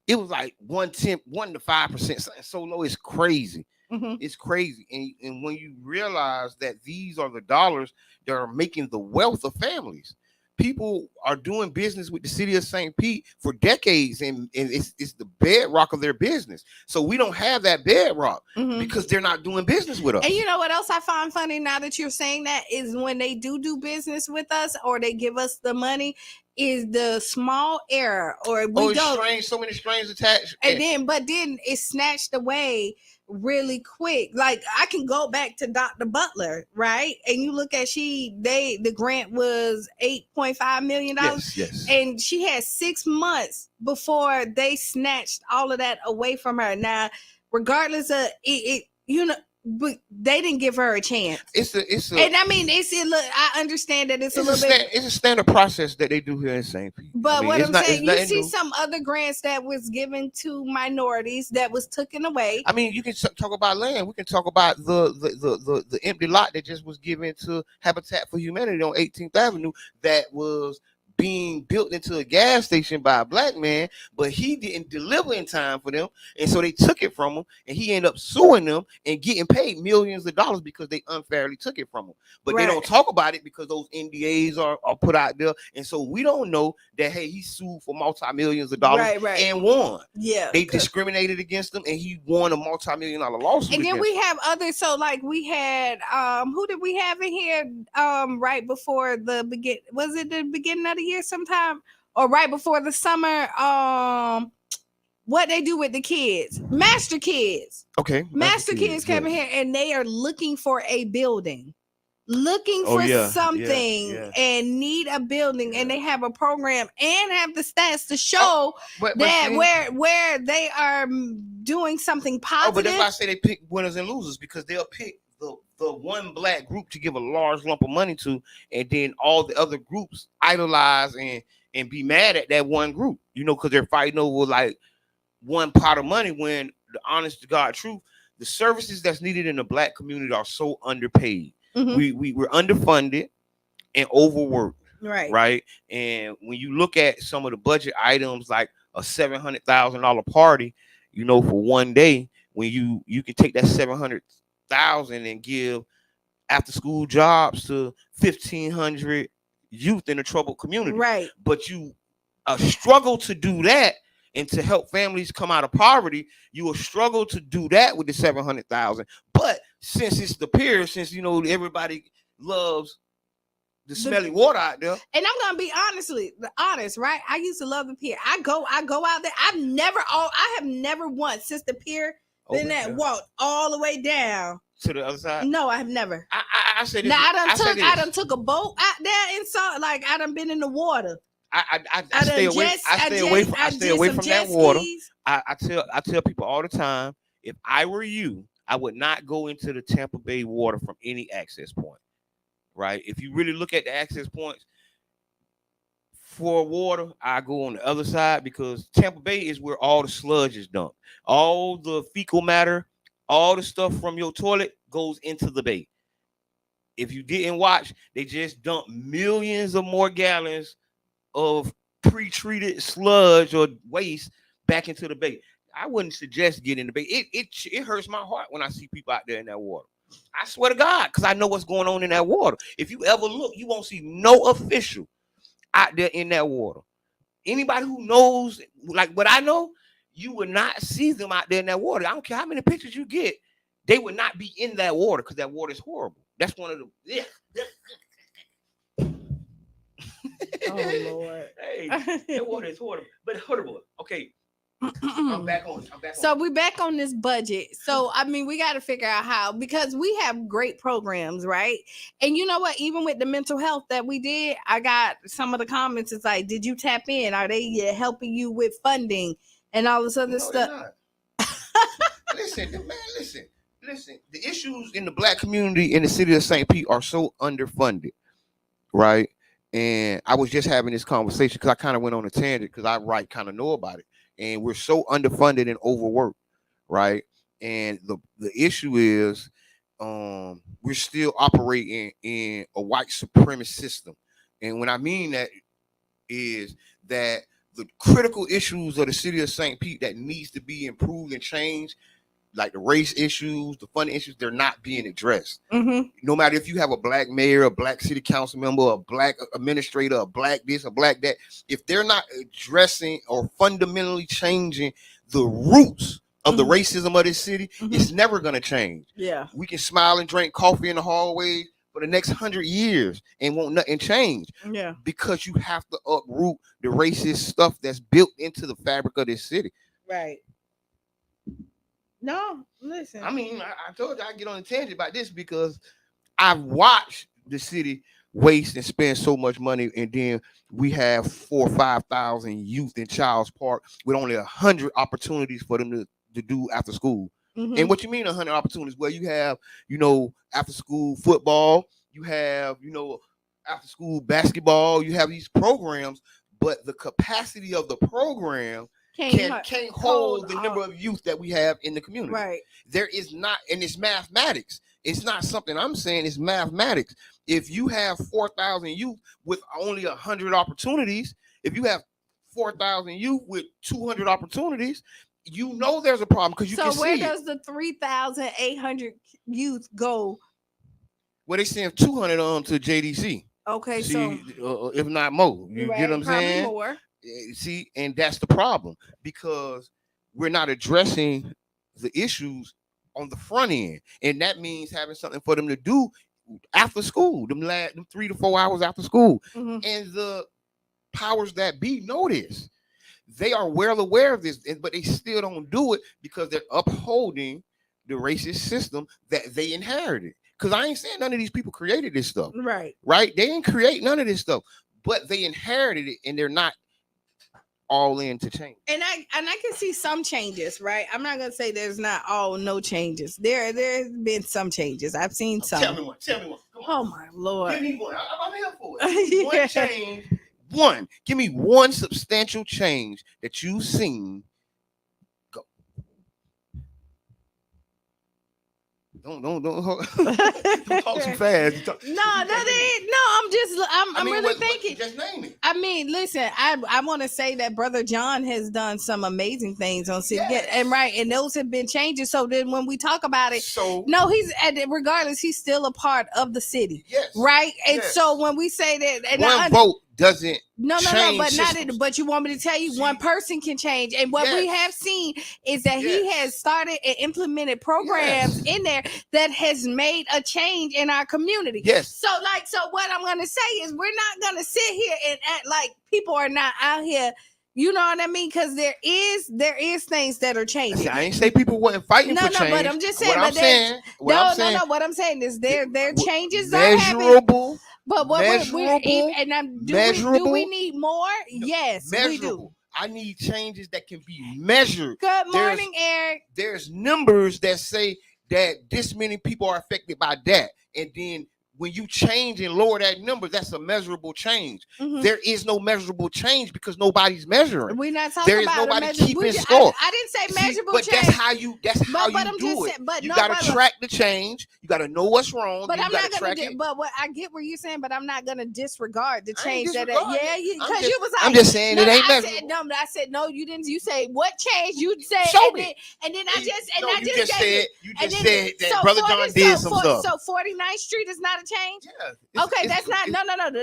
it was like 1 to 5%, something so low. It's crazy. It's crazy. And when you realize that these are the dollars that are making the wealth of families. People are doing business with the city of St. Pete for decades, and it's the bedrock of their business. So we don't have that bedrock because they're not doing business with us. And you know what else I find funny now that you're saying that is when they do business with us or they give us the money, is the small error or we don't. So many strings attached. And but then it's snatched away really quick. Like I can go back to Dr. Butler, right? And you look at the grant was $8.5 million. Yes. And she had 6 months before they snatched all of that away from her. Now, regardless of it, but they didn't give her a chance. And I mean, I understand that it's a standard process that they do here in St. Pete. But what I'm saying, you see some other grants that was given to minorities that was taken away. I mean, you can talk about land. We can talk about the empty lot that just was given to Habitat for Humanity on 18th Avenue that was being built into a gas station by a black man, but he didn't deliver in time for them, and so they took it from him, and he ended up suing them and getting paid millions of dollars because they unfairly took it from him. But they don't talk about it because those NDAs are put out there, and so we don't know that, hey, he sued for multi-millions of dollars and won. Yeah, they discriminated against him, and he won a multi-million-dollar lawsuit. And then we have others. So like we had who did we have in here right before the was it the beginning of the year sometime or right before the summer, what they do with the kids, Master Kids came in here and they are looking for a building, something and need a building, and they have a program and have the stats to show where they are doing something positive. But that's why I say they pick winners and losers, because they'll pick the one black group to give a large lump of money to, and then all the other groups idolize and be mad at that one group, because they're fighting over like one pot of money, when the honest to God truth, the services that's needed in the black community are so underpaid. We're underfunded and overworked. Right. And when you look at some of the budget items, like a $700,000 party, for one day, when you can take that $700,000 and give after school jobs to 1,500 youth in a troubled community. Right. But you struggle to do that and to help families come out of poverty. You will struggle to do that with the 700,000. But since it's the pier, since everybody loves the smelly water out there. And I'm gonna be honest, right? I used to love the pier. I go out there. I have never once since the pier walked all the way down to the other side. No, I have never. I said this. Now I done took a boat out there and saw, like, I done been in the water. I stay away. I stay away from that water. I tell people all the time, if I were you, I would not go into the Tampa Bay water from any access point. Right? If you really look at the access points for water, I go on the other side, because Tampa Bay is where all the sludge is dumped. All the fecal matter, all the stuff from your toilet goes into the bay. If you didn't watch, they just dumped millions of more gallons of pre-treated sludge or waste back into the bay. I wouldn't suggest getting in the bay. It hurts my heart when I see people out there in that water. I swear to God, because I know what's going on in that water. If you ever look, you won't see no official out there in that water. Anybody who knows, like what I know, you would not see them out there in that water. I don't care how many pictures you get, they would not be in that water because that water is horrible. That's one of the. Oh Lord. Hey, that water is horrible, but horrible. Okay. I'm back on. So we back on this budget. So I mean, we got to figure out how, because we have great programs, right? And you know what? Even with the mental health that we did, I got some of the comments. It's like, did you tap in? Are they helping you with funding and all this other stuff? Listen, man. Listen. The issues in the Black community in the city of St. Pete are so underfunded, right? And I was just having this conversation because I kind of went on a tangent because I kind of know about it. And we're so underfunded and overworked, right? And the issue is we're still operating in a white supremacist system. And when I mean that is that the critical issues of the city of St. Pete that needs to be improved and changed, like the race issues, the funding issues, they're not being addressed. Mm-hmm. No matter if you have a Black mayor, a Black city council member, a Black administrator, a Black this, a Black that, if they're not addressing or fundamentally changing the roots of the racism of this city, it's never going to change. Yeah. We can smile and drink coffee in the hallway for the next 100 years and won't nothing change. Yeah. Because you have to uproot the racist stuff that's built into the fabric of this city. Right. No, listen. I mean, I told you I get on a tangent about this because I've watched the city waste and spend so much money, and then we have 4,000 or 5,000 youth in Child's Park with only 100 opportunities for them to do after school. Mm-hmm. And what you mean 100 opportunities? Well, you have, after school football, you have, after school basketball, you have these programs, but the capacity of the program can't hold the number of youth that we have in the community. Right. There is not, and it's mathematics. It's not something I'm saying, it's mathematics. If you have 4,000 youth with only 100 opportunities, if you have 4,000 youth with 200 opportunities, there's a problem because you can see. So where does the 3,800 youth go? Well, they send 200 to JDC. Okay, so if not more, you get what I'm saying? More. See, and that's the problem because we're not addressing the issues on the front end, and that means having something for them to do after school, them 3 to 4 hours after school. Mm-hmm. And the powers that be know this. They are well aware of this, but they still don't do it because they're upholding the racist system that they inherited. Because I ain't saying none of these people created this stuff. Right. Right? They didn't create none of this stuff, but they inherited it, and they're not all in to change. And I can see some changes, right? I'm not gonna say there's not no changes. There's been some changes. I've seen some. Tell me one. Come on. Oh my Lord. Give me one. I'm here for it. One change. One. Give me one substantial change that you've seen. Go. Don't talk too fast. I'm really thinking. Just name it. I mean, listen, I want to say that Brother John has done some amazing things on city, and those have been changes. So then when we talk about it, regardless, he's still a part of the city, right? And so when we say that, and one vote doesn't but you want me to tell you, one person can change. And what we have seen is that he has started and implemented programs in there that has made a change in our community. So what I'm going to say is we're not going to sit here and act like people are not out here. You know what I mean? Because there is things that are changing. I ain't say people weren't fighting for change. But I'm just saying. What I'm saying is there changes are happening. But do we need more? Yes, we do. I need changes that can be measured. Good morning, Eric. There's numbers that say that this many people are affected by that, and then when you change and lower that number, that's a measurable change. There is no measurable change because nobody's measuring. We're not talking there is about nobody keeping score. I didn't say measurable but change. that's how you do it. You got to track the change. You got to know what's wrong. But I'm not gonna. But what I get what you're saying, but I'm not gonna disregard the change because you was like, I'm just saying it ain't measurable. I said no, you didn't. You say what change? You said and then I just said that Brother John did some stuff. So 49th Street is not a change. Yeah. Okay, that's not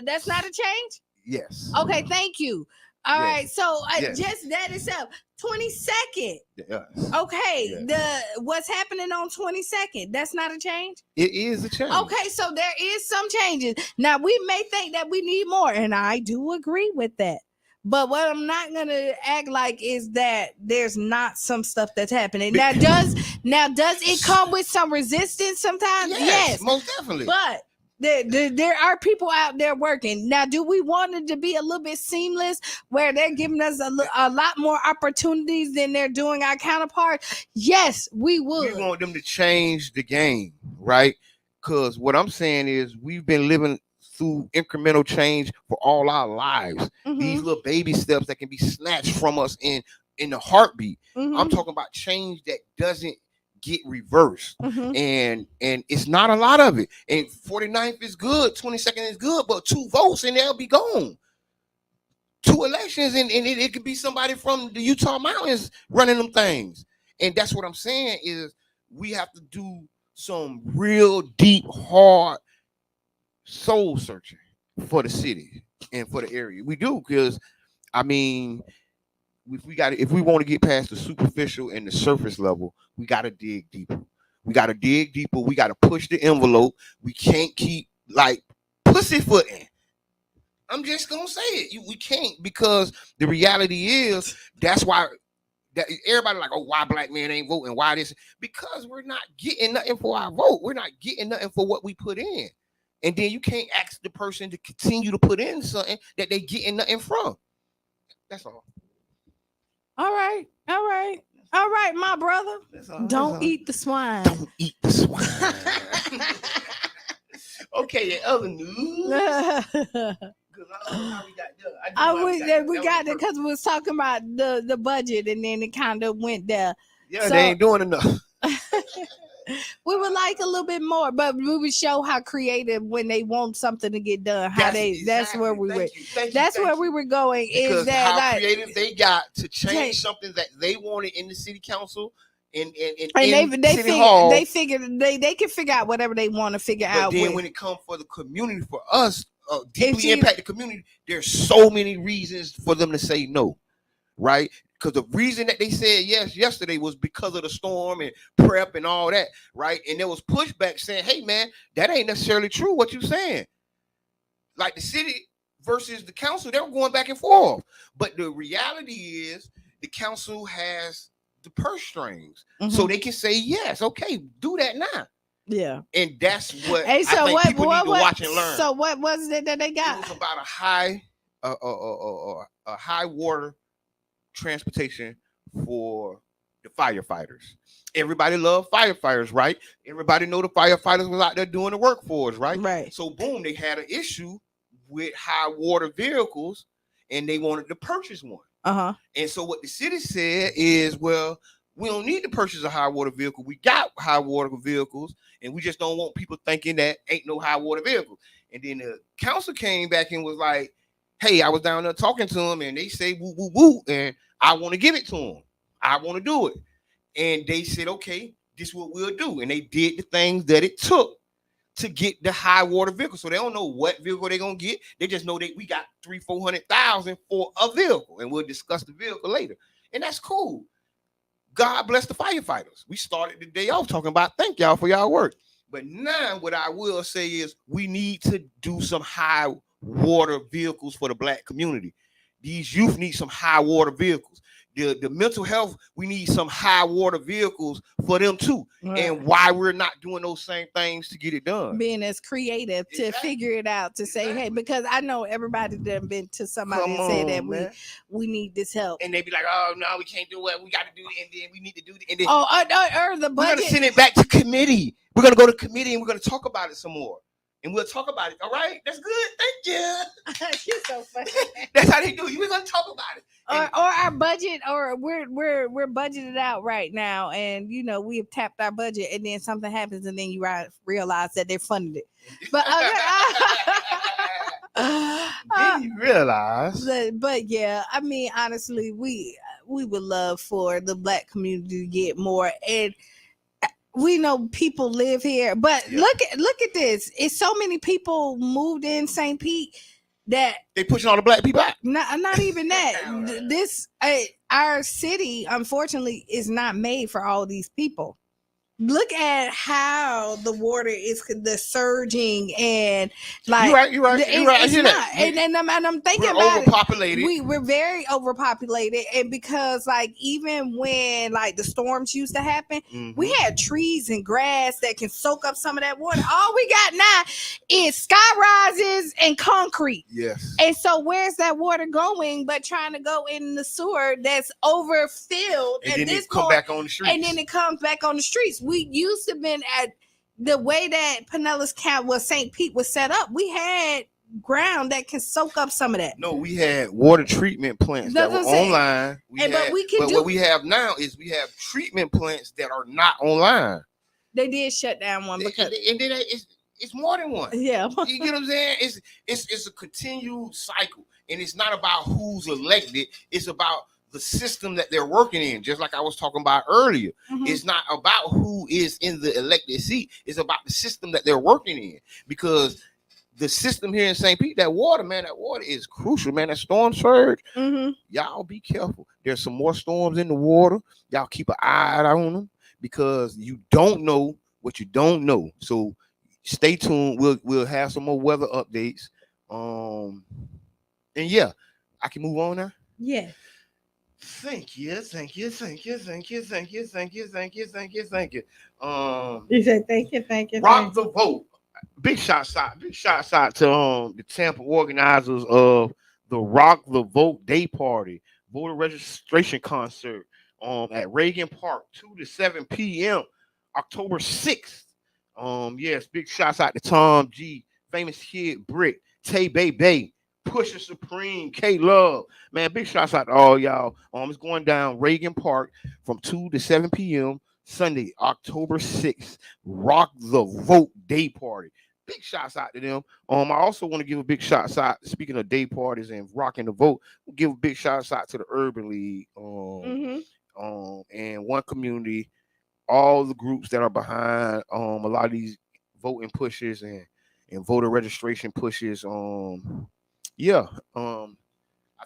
that's not a change. Yes. Okay, thank you. All right, so just that itself. 22nd. Yes. Okay, what's happening on 22nd? That's not a change. It is a change. Okay, so there is some changes. Now we may think that we need more, and I do agree with that. But what I'm not gonna act like is that there's not some stuff that's happening. Now does it come with some resistance sometimes? Yes, most definitely. But there are people out there working. Now, do we want it to be a little bit seamless where they're giving us a lot more opportunities than they're doing our counterparts? Yes, we would. We want them to change the game, right? Because what I'm saying is we've been living through incremental change for all our lives. These little baby steps that can be snatched from us in the heartbeat. I'm talking about change that doesn't get reversed, and it's not a lot of it. And 49th is good, 22nd is good, but 2 votes and they'll be gone. 2 elections and it could be somebody from the Utah Mountains running them things. And that's what I'm saying is we have to do some real deep, hard soul searching for the city and for the area. We do, because I mean, if we want to get past the superficial and the surface level, we got to dig deeper. We got to dig deeper. We got to push the envelope. We can't keep like pussyfooting. I'm just gonna say it. We can't, because the reality is that's why that everybody like, oh, why black men ain't voting? Why this? Because we're not getting nothing for our vote. We're not getting nothing for what we put in. And then you can't ask the person to continue to put in something that they getting nothing from. That's all. All right, my brother. Don't eat the swine. Don't eat the swine. Okay, the other news. We got it because we was talking about the budget, and then it kind of went there. Yeah, they ain't doing enough. We would like a little bit more, but we would show how creative when they want something to get done. That's where we were. That's where we were going. Because is that how creative they got to change something that they wanted in the city council and city hall. They figured they can figure out whatever they want to figure out. But then when it comes for the community, for us, deeply impact the community, there's so many reasons for them to say no, right? Because the reason that they said yes yesterday was because of the storm and prep and all that, right? And there was pushback saying, hey, man, that ain't necessarily true what you're saying. Like the city versus the council, they were going back and forth. But the reality is the council has the purse strings. So they can say, yes, okay, do that now. Yeah. And that's what I think people need to watch and learn. So what was it that they got? It was about a high water transportation for the firefighters. Everybody loved firefighters, right? Everybody know the firefighters was out there doing the work for us, right? Right. So boom, they had an issue with high water vehicles, and they wanted to purchase one. And so what the city said is, well, we don't need to purchase a high water vehicle. We got high water vehicles, and we just don't want people thinking that ain't no high water vehicle. And then the council came back and was like, hey, I was down there talking to them, and they say woo, woo, woo, and I want to give it to them. I want to do it. And they said, okay, this is what we'll do. And they did the things that it took to get the high water vehicle. So they don't know what vehicle they're going to get. They just know that we got $300,000-$400,000 for a vehicle, and we'll discuss the vehicle later. And that's cool. God bless the firefighters. We started the day off talking about thank y'all for y'all work. But now what I will say is we need to do some high water vehicles for the black community. These youth need some high water vehicles. The mental health, we need some high water vehicles for them too. Right. And why we're not doing those same things to get it done. Being as creative to figure it out, to say, hey, because I know everybody done been to somebody and said that we need this help. And they be like, oh, no, we can't do what we got to do. And then we need to do it. And then or the budget. We're going to send it back to committee. We're going to go to committee and we're going to talk about it some more. and we'll talk about it. All right, that's good. Thank you. You're so funny. That's how they do it. We're gonna talk about it. Or our budget, or we're budgeted out right now, and we have tapped our budget, and then something happens, and then you realize that they funded it. But then you realize. But yeah, I mean, honestly, we would love for the Black community to get more, and we know people live here, but look at this. It's so many people moved in St. Pete that they pushing all the Black people out. Not even that. This our city, unfortunately, is not made for all these people. Look at how the water is the surging, and like you're right. It's not. And I'm thinking we're about overpopulated. We're very overpopulated, and because like even when like the storms used to happen, we had trees and grass that can soak up some of that water. All we got now is sky rises and concrete. Yes. And so where's that water going? But trying to go in the sewer that's overfilled, and then it come back on the streets. And then it comes back on the streets. We used to been at the way that Pinellas County was St. Pete was set up. We had ground that can soak up some of that. No, we had water treatment plants that were online. What we have now is we have treatment plants that are not online. They did shut down one because and then it's more than one. Yeah. You get what I'm saying? It's a continued cycle, and it's not about who's elected. It's about the system that they're working in, just like I was talking about earlier. It's not about who is in the elected seat. It's about the system that they're working in, because the system here in St. Pete, that water is crucial, man. That storm surge, y'all be careful. There's some more storms in the water. Y'all keep an eye out on them, because you don't know what you don't know. So stay tuned. We'll have some more weather updates. And yeah, I can move on now. Yeah. Thank you. You said thank you. Rock the vote. Big shots out to the Tampa organizers of the Rock the Vote Day Party voter registration concert at Reagan Park, 2 to 7 p.m. October 6th. Yes, big shots out to Tom G, Famous Kid, Brick, Tay Bay, Pusha Supreme, K Love. Man, big shots out to all y'all. It's going down Reagan Park from 2 to 7 p.m. Sunday, October 6th. Rock the Vote Day Party. Big shots out to them. I also want to give a big shots out, speaking of day parties and rocking the vote, give a big shots out to the Urban League and One Community, all the groups that are behind a lot of these voting pushes and voter registration pushes. I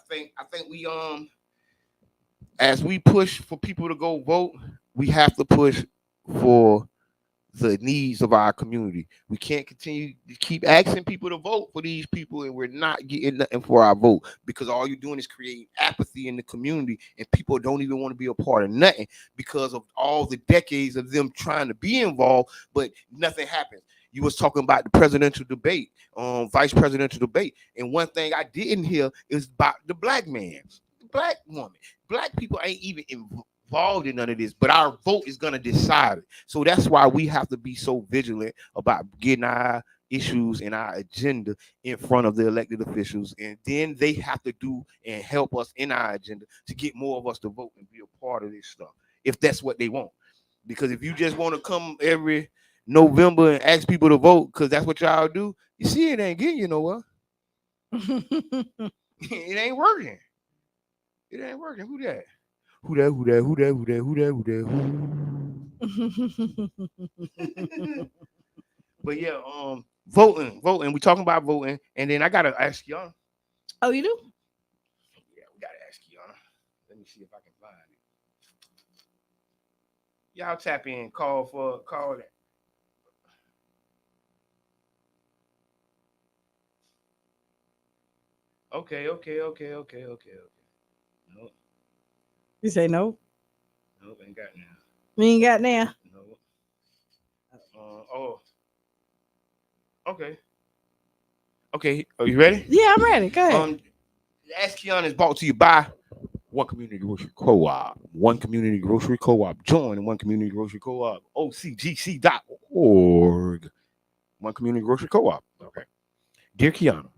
think we as we push for people to go vote, we have to push for the needs of our community. We can't continue to keep asking people to vote for these people, and we're not getting nothing for our vote, because all you're doing is creating apathy in the community, and people don't even want to be a part of nothing because of all the decades of them trying to be involved, but nothing happens. You was talking about the presidential debate, vice presidential debate, and one thing I didn't hear is about the black man, the black woman. Black people ain't even involved in none of this, but our vote is going to decide it. So that's why we have to be so vigilant about getting our issues and our agenda in front of the elected officials, and then they have to do and help us in our agenda to get more of us to vote and be a part of this stuff, if that's what they want. Because if you just want to come every November and ask people to vote because that's what y'all do, you see, it ain't getting you nowhere. It ain't working. It ain't working. Who that? Who that? But yeah, voting. We talking about voting, and then I gotta ask Qiana. Oh, you do? Yeah, we gotta ask Qiana. Let me see if I can find it. Y'all tap in, call it. Okay. Nope. You say no? Nope, ain't got now. We ain't got now. Nope. Okay. Are you ready? Yeah, I'm ready. Go ahead. Ask Qiana is brought to you by One Community Grocery Co-op. One Community Grocery Co-op. Join One Community Grocery Co-op. OCGC.org. One Community Grocery Co-op. Dear Qiana,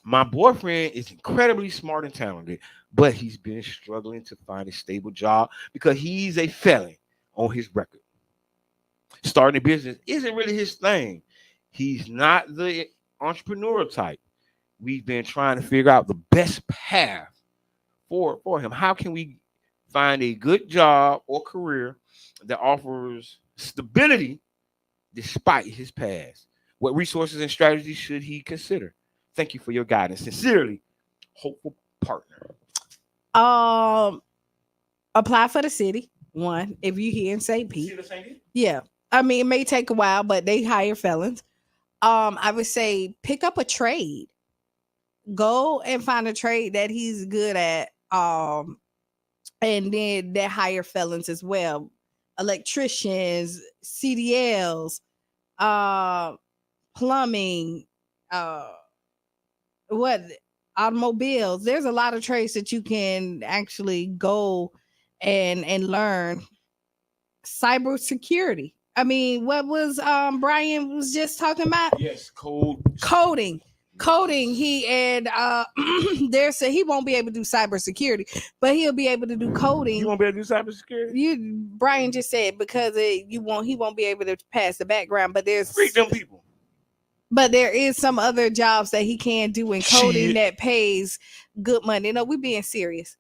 my boyfriend is incredibly smart and talented, but he's been struggling to find a stable job because he's a felon on his record. Starting a business isn't really his thing. He's not the entrepreneurial type. We've been trying to figure out the best path for him. How can we find a good job or career that offers stability despite his past? What resources and strategies should he consider? Thank you for your guidance. Sincerely, hopeful partner. Apply for the city. One, if you here in St. Pete. Yeah. I mean, it may take a while, but they hire felons. I would say pick up a trade. Go and find a trade that he's good at. And then they hire felons as well. Electricians, CDLs, plumbing, automobiles. There's a lot of trades that you can actually go and learn. Cybersecurity. I mean, what was Brian was just talking about? Yes, coding. He and there's he won't be able to do cybersecurity, but he'll be able to do coding. You won't be able to do cybersecurity? Brian just said because he won't be able to pass the background, but there's freak them people. But there is some other jobs that he can do in coding that pays good money. You know, we being serious.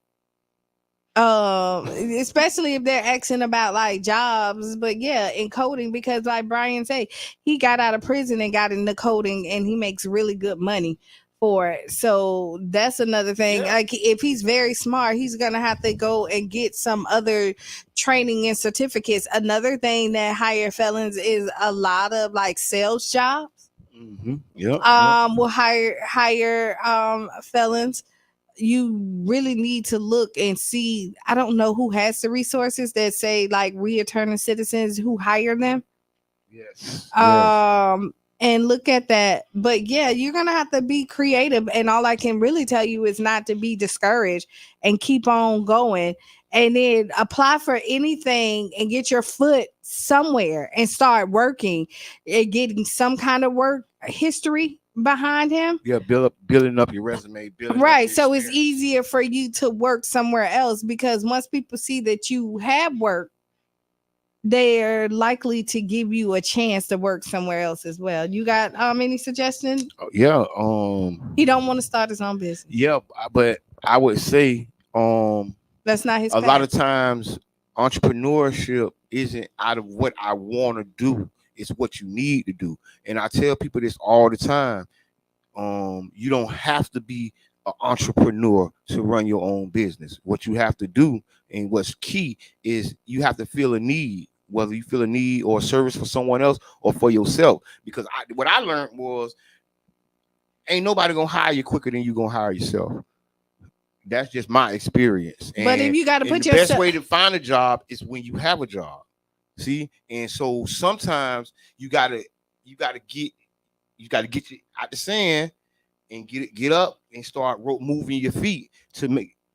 Especially if they're asking about like jobs, but yeah, in coding, because like Brian said, he got out of prison and got into coding and he makes really good money for it. So that's another thing. Yeah. Like if he's very smart, he's gonna have to go and get some other training and certificates. Another thing that hire felons is a lot of like sales jobs. Mm-hmm. Yeah. Will hire felons. You really need to look and see. I don't know who has the resources that say like returning citizens who hire them. Yes. And look at that. But yeah, you're gonna have to be creative. And all I can really tell you is not to be discouraged and keep on going. And then apply for anything and get your foot somewhere and start working and getting some kind of work history behind him. Yeah, building up your resume. Right. So it's easier for you to work somewhere else because once people see that you have work, they're likely to give you a chance to work somewhere else as well. You got any suggestions? Yeah. He don't want to start his own business. Yeah, but I would say that's not his path. A lot of times entrepreneurship isn't out of what I want to do. It's what you need to do. And I tell people this all the time. You don't have to be an entrepreneur to run your own business. What you have to do and what's key is you have to feel a need, whether you feel a need or a service for someone else or for yourself. Because what I learned was ain't nobody going to hire you quicker than you going to hire yourself. That's just my experience. But if you got to put the best way to find a job is when you have a job. See, and so sometimes you gotta get you out the sand and get up and start moving your feet to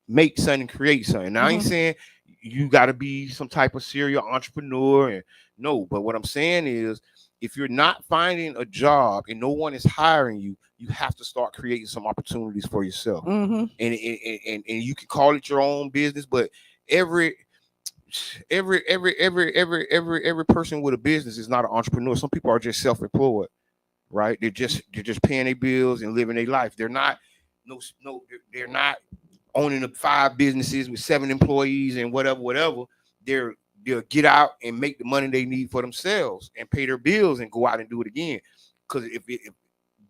make something, create something. Now I ain't saying you gotta be some type of serial entrepreneur, and no, but what I'm saying is if you're not finding a job and no one is hiring you, you have to start creating some opportunities for yourself. And you can call it your own business, but every person with a business is not an entrepreneur. Some people are just self-employed, right? They're just paying their bills and living their life. They're not they're not owning 5 businesses with 7 employees and whatever. They'll get out and make the money they need for themselves and pay their bills and go out and do it again. Because if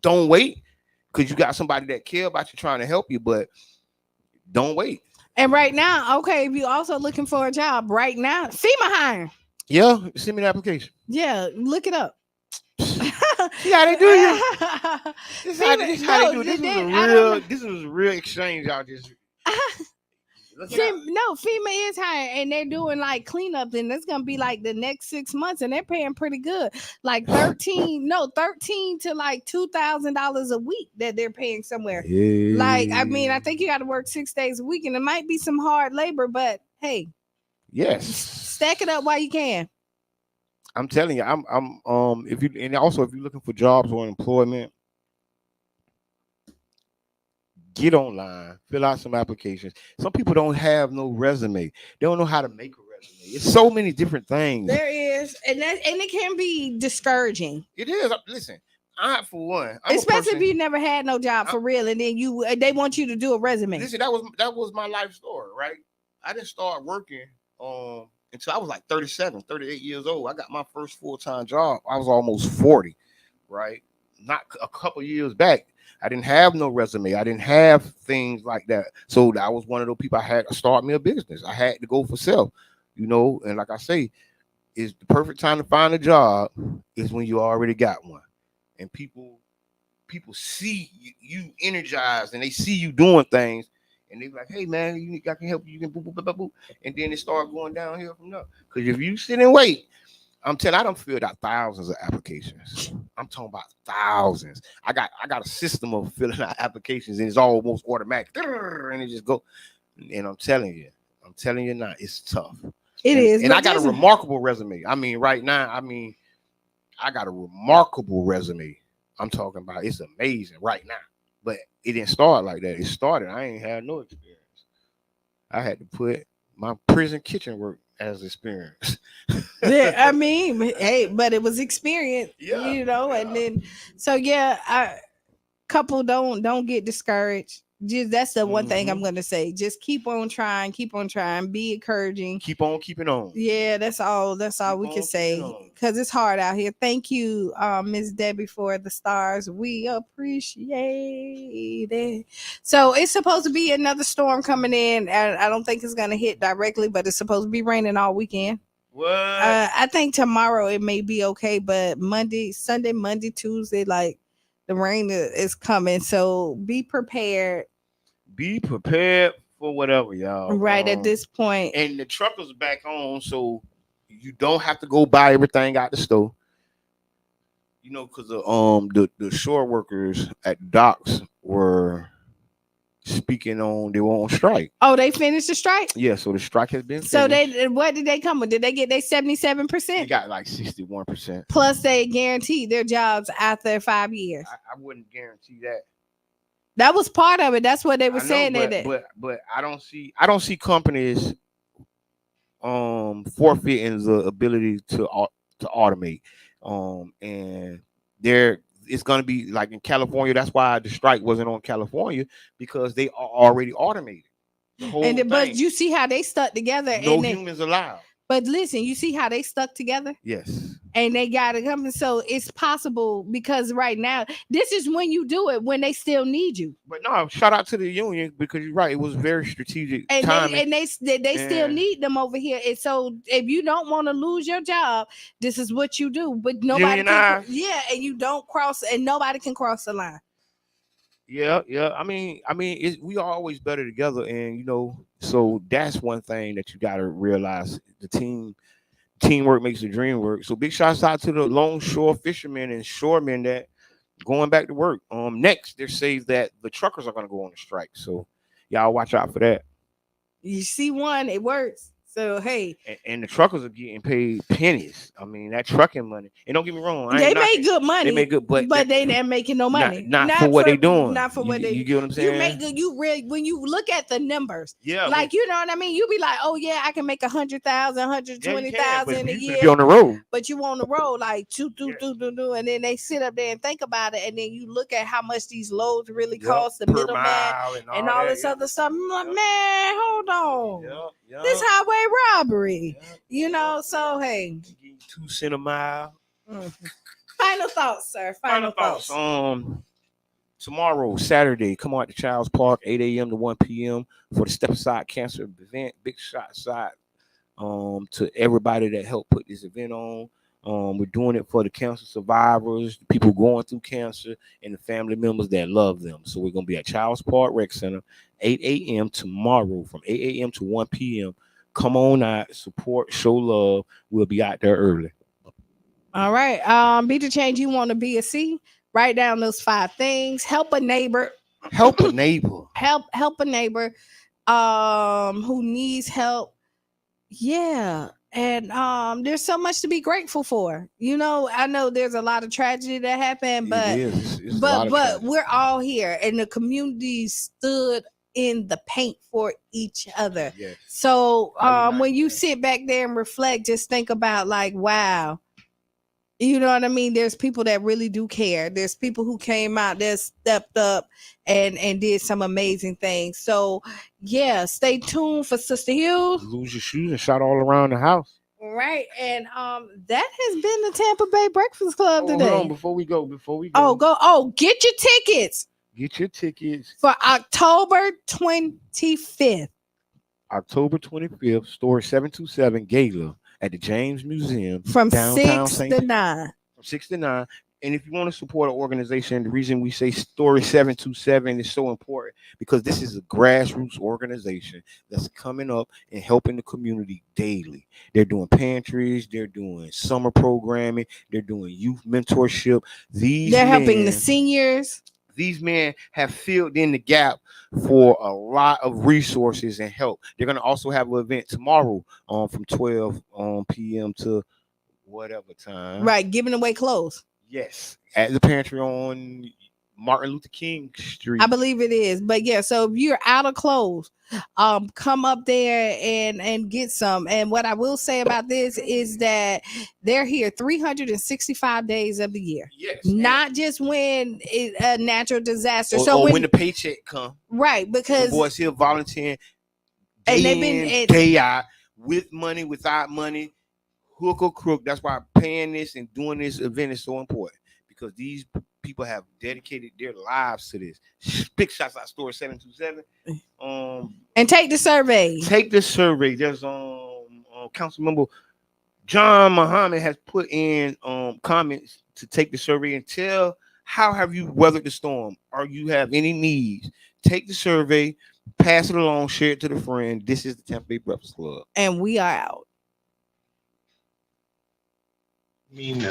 don't wait, because you got somebody that care about you trying to help you, but don't wait. And right now, okay, if you're also looking for a job right now, FEMA hiring. Yeah, send me the application. Yeah, look it up. See how they do you. This is how they do. This is a real exchange y'all just. FEMA is hiring and they're doing like cleanup, and it's gonna be like the next 6 months, and they're paying pretty good, like $13 to like $2,000 a week that they're paying somewhere. Yeah. Like, I mean, I think you got to work 6 days a week, and it might be some hard labor, but hey, yes, stack it up while you can. I'm telling you, if you're looking for jobs or employment, get online, fill out some applications. Some people don't have no resume. They don't know how to make a resume. It's so many different things. There is, and it can be discouraging. It is. Listen, for one, especially if you never had no job for real, and then they want you to do a resume. Listen, that was my life story, right? I didn't start working until I was like 37, 38 years old. I got my first full-time job. I was almost 40, right? Not a couple years back. I didn't have no resume. I didn't have things like that. So I was one of those people. I had to start me a business. I had to go for self, and like I say, it's the perfect time to find a job is when you already got one. And people see you energized, and they see you doing things, and they be like, "Hey man, I can help you. You can boop, boop, boop, boop," and then it start going downhill from there. Because if you sit and wait, I'm telling, I done filled out thousands of applications. I'm talking about thousands. I got a system of filling out applications, and it's almost automatic, and it just go. And I'm telling you now, it's tough. It is, and I got a remarkable resume. I mean, right now, I got a remarkable resume. I'm talking about it's amazing right now. But it didn't start like that. It started. I ain't had no experience. I had to put my prison kitchen work as experience. Yeah, I mean, hey, but it was experience, and then couple don't get discouraged. Just that's the one thing I'm gonna say. Just keep on trying, be encouraging, keep on keeping on. Yeah, that's all we can say, because it's hard out here. Thank you, Miss Debbie, for the stars. We appreciate it. So it's supposed to be another storm coming in, and I don't think it's gonna hit directly, but it's supposed to be raining all weekend. What? I think tomorrow it may be okay, but Sunday, Monday, Tuesday, like the rain is coming. So be prepared. Be prepared for whatever, y'all. Right at this point. And the truckers are back on, so you don't have to go buy everything out the store. Because the shore workers at docks were speaking on, they were on strike. Oh, they finished the strike? Yeah, so the strike has been finished. So what did they come with? Did they get their 77%? They got like 61%. Plus they guaranteed their jobs after 5 years. I wouldn't guarantee that. That was part of it. That's what they were saying. But I don't see companies forfeiting the ability to automate. And it's going to be like in California. That's why the strike wasn't on California, because they are already automated. But you see how they stuck together. No humans allowed. But listen, you see how they stuck together? Yes. And they got to come. So it's possible, because right now, this is when you do it, when they still need you. But no, shout out to the union, because you're right. It was very strategic timing. And they still need them over here. And so if you don't want to lose your job, this is what you do. But nobody and you don't cross, and nobody can cross the line. Yeah. I mean, we are always better together, and so that's one thing that you got to realize. The teamwork makes the dream work. So big shouts out to the longshore fishermen and shoremen that going back to work. Next, they're saying that the truckers are going to go on a strike. So y'all watch out for that. You see one, it works. So hey, and the truckers are getting paid pennies. I mean, that trucking money. And don't get me wrong, they make good money. They make good, but they ain't making no money. Not for what they doing. Not for what they. You get what I'm saying? You make good. You really, when you look at the numbers, like you know what I mean. You be like, oh yeah, I can make 100,000, 120,000 a year. Be on the road. But you on the road like do, and then they sit up there and think about it, and then you look at how much these loads really cost, the middleman and all this other stuff. I'm like, man, hold on. This highway robbery, so hey, 2 cents a mile. Final thoughts, sir. Final thoughts. Tomorrow, Saturday, come out to Child's Park, 8 a.m. to 1 p.m. for the Step Aside Cancer event. Big shout out to everybody that helped put this event on. We're doing it for the cancer survivors, the people going through cancer, and the family members that love them. So we're going to be at Child's Park Rec Center, 8 a.m. tomorrow, from 8 a.m. to 1 p.m. Come on out, support, show love. We'll be out there early. All right. Be the change you want to be a C. Write down those 5 things. Help a neighbor. Help a neighbor. Help a neighbor who needs help. Yeah. And there's so much to be grateful for. You know, I know there's a lot of tragedy that happened, but we're all here, and the community stood in the paint for each other. Yes. So when you sit back there and reflect, just think about like, wow. You know what I mean? There's people that really do care. There's people who came out that stepped up and did some amazing things. So yeah, stay tuned for Sister Hughes. Lose your shoes and shot all around the house. Right. And that has been the Tampa Bay Breakfast Club today. Hold on, before we go. Get your tickets. Get your tickets for October 25th. October 25th, Story 727 Gala at the James Museum from downtown 6 to 9. From 6 to 9. And if you want to support an organization, the reason we say Story 727 is so important because this is a grassroots organization that's coming up and helping the community daily. They're doing pantries, they're doing summer programming, they're doing youth mentorship. They're helping the seniors. These men have filled in the gap for a lot of resources and help. They're going to also have an event tomorrow from 12 p.m. to whatever time. Right, giving away clothes. Yes, at the pantry on Martin Luther King Street. I believe it is. But yeah, so if you're out of clothes, come up there and get some. And what I will say about this is that they're here 365 days of the year. Yes. Not just when it's a natural disaster. Or when the paycheck comes. Right, because the boys here volunteering and day they've been in, day out, with money, without money, hook or crook. That's why paying this and doing this event is so important because these people have dedicated their lives to this. Big shots out Story 727. And take the survey. Take the survey. There's council member John Muhammad has put in comments to take the survey and tell how have you weathered the storm. Or you have any needs? Take the survey, pass it along, share it to the friend. This is the Tampa Bay Breakfast Club, and we are out.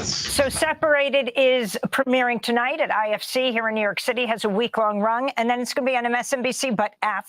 So Separated is premiering tonight at IFC here in New York City, has a week-long run, and then it's going to be on MSNBC, but after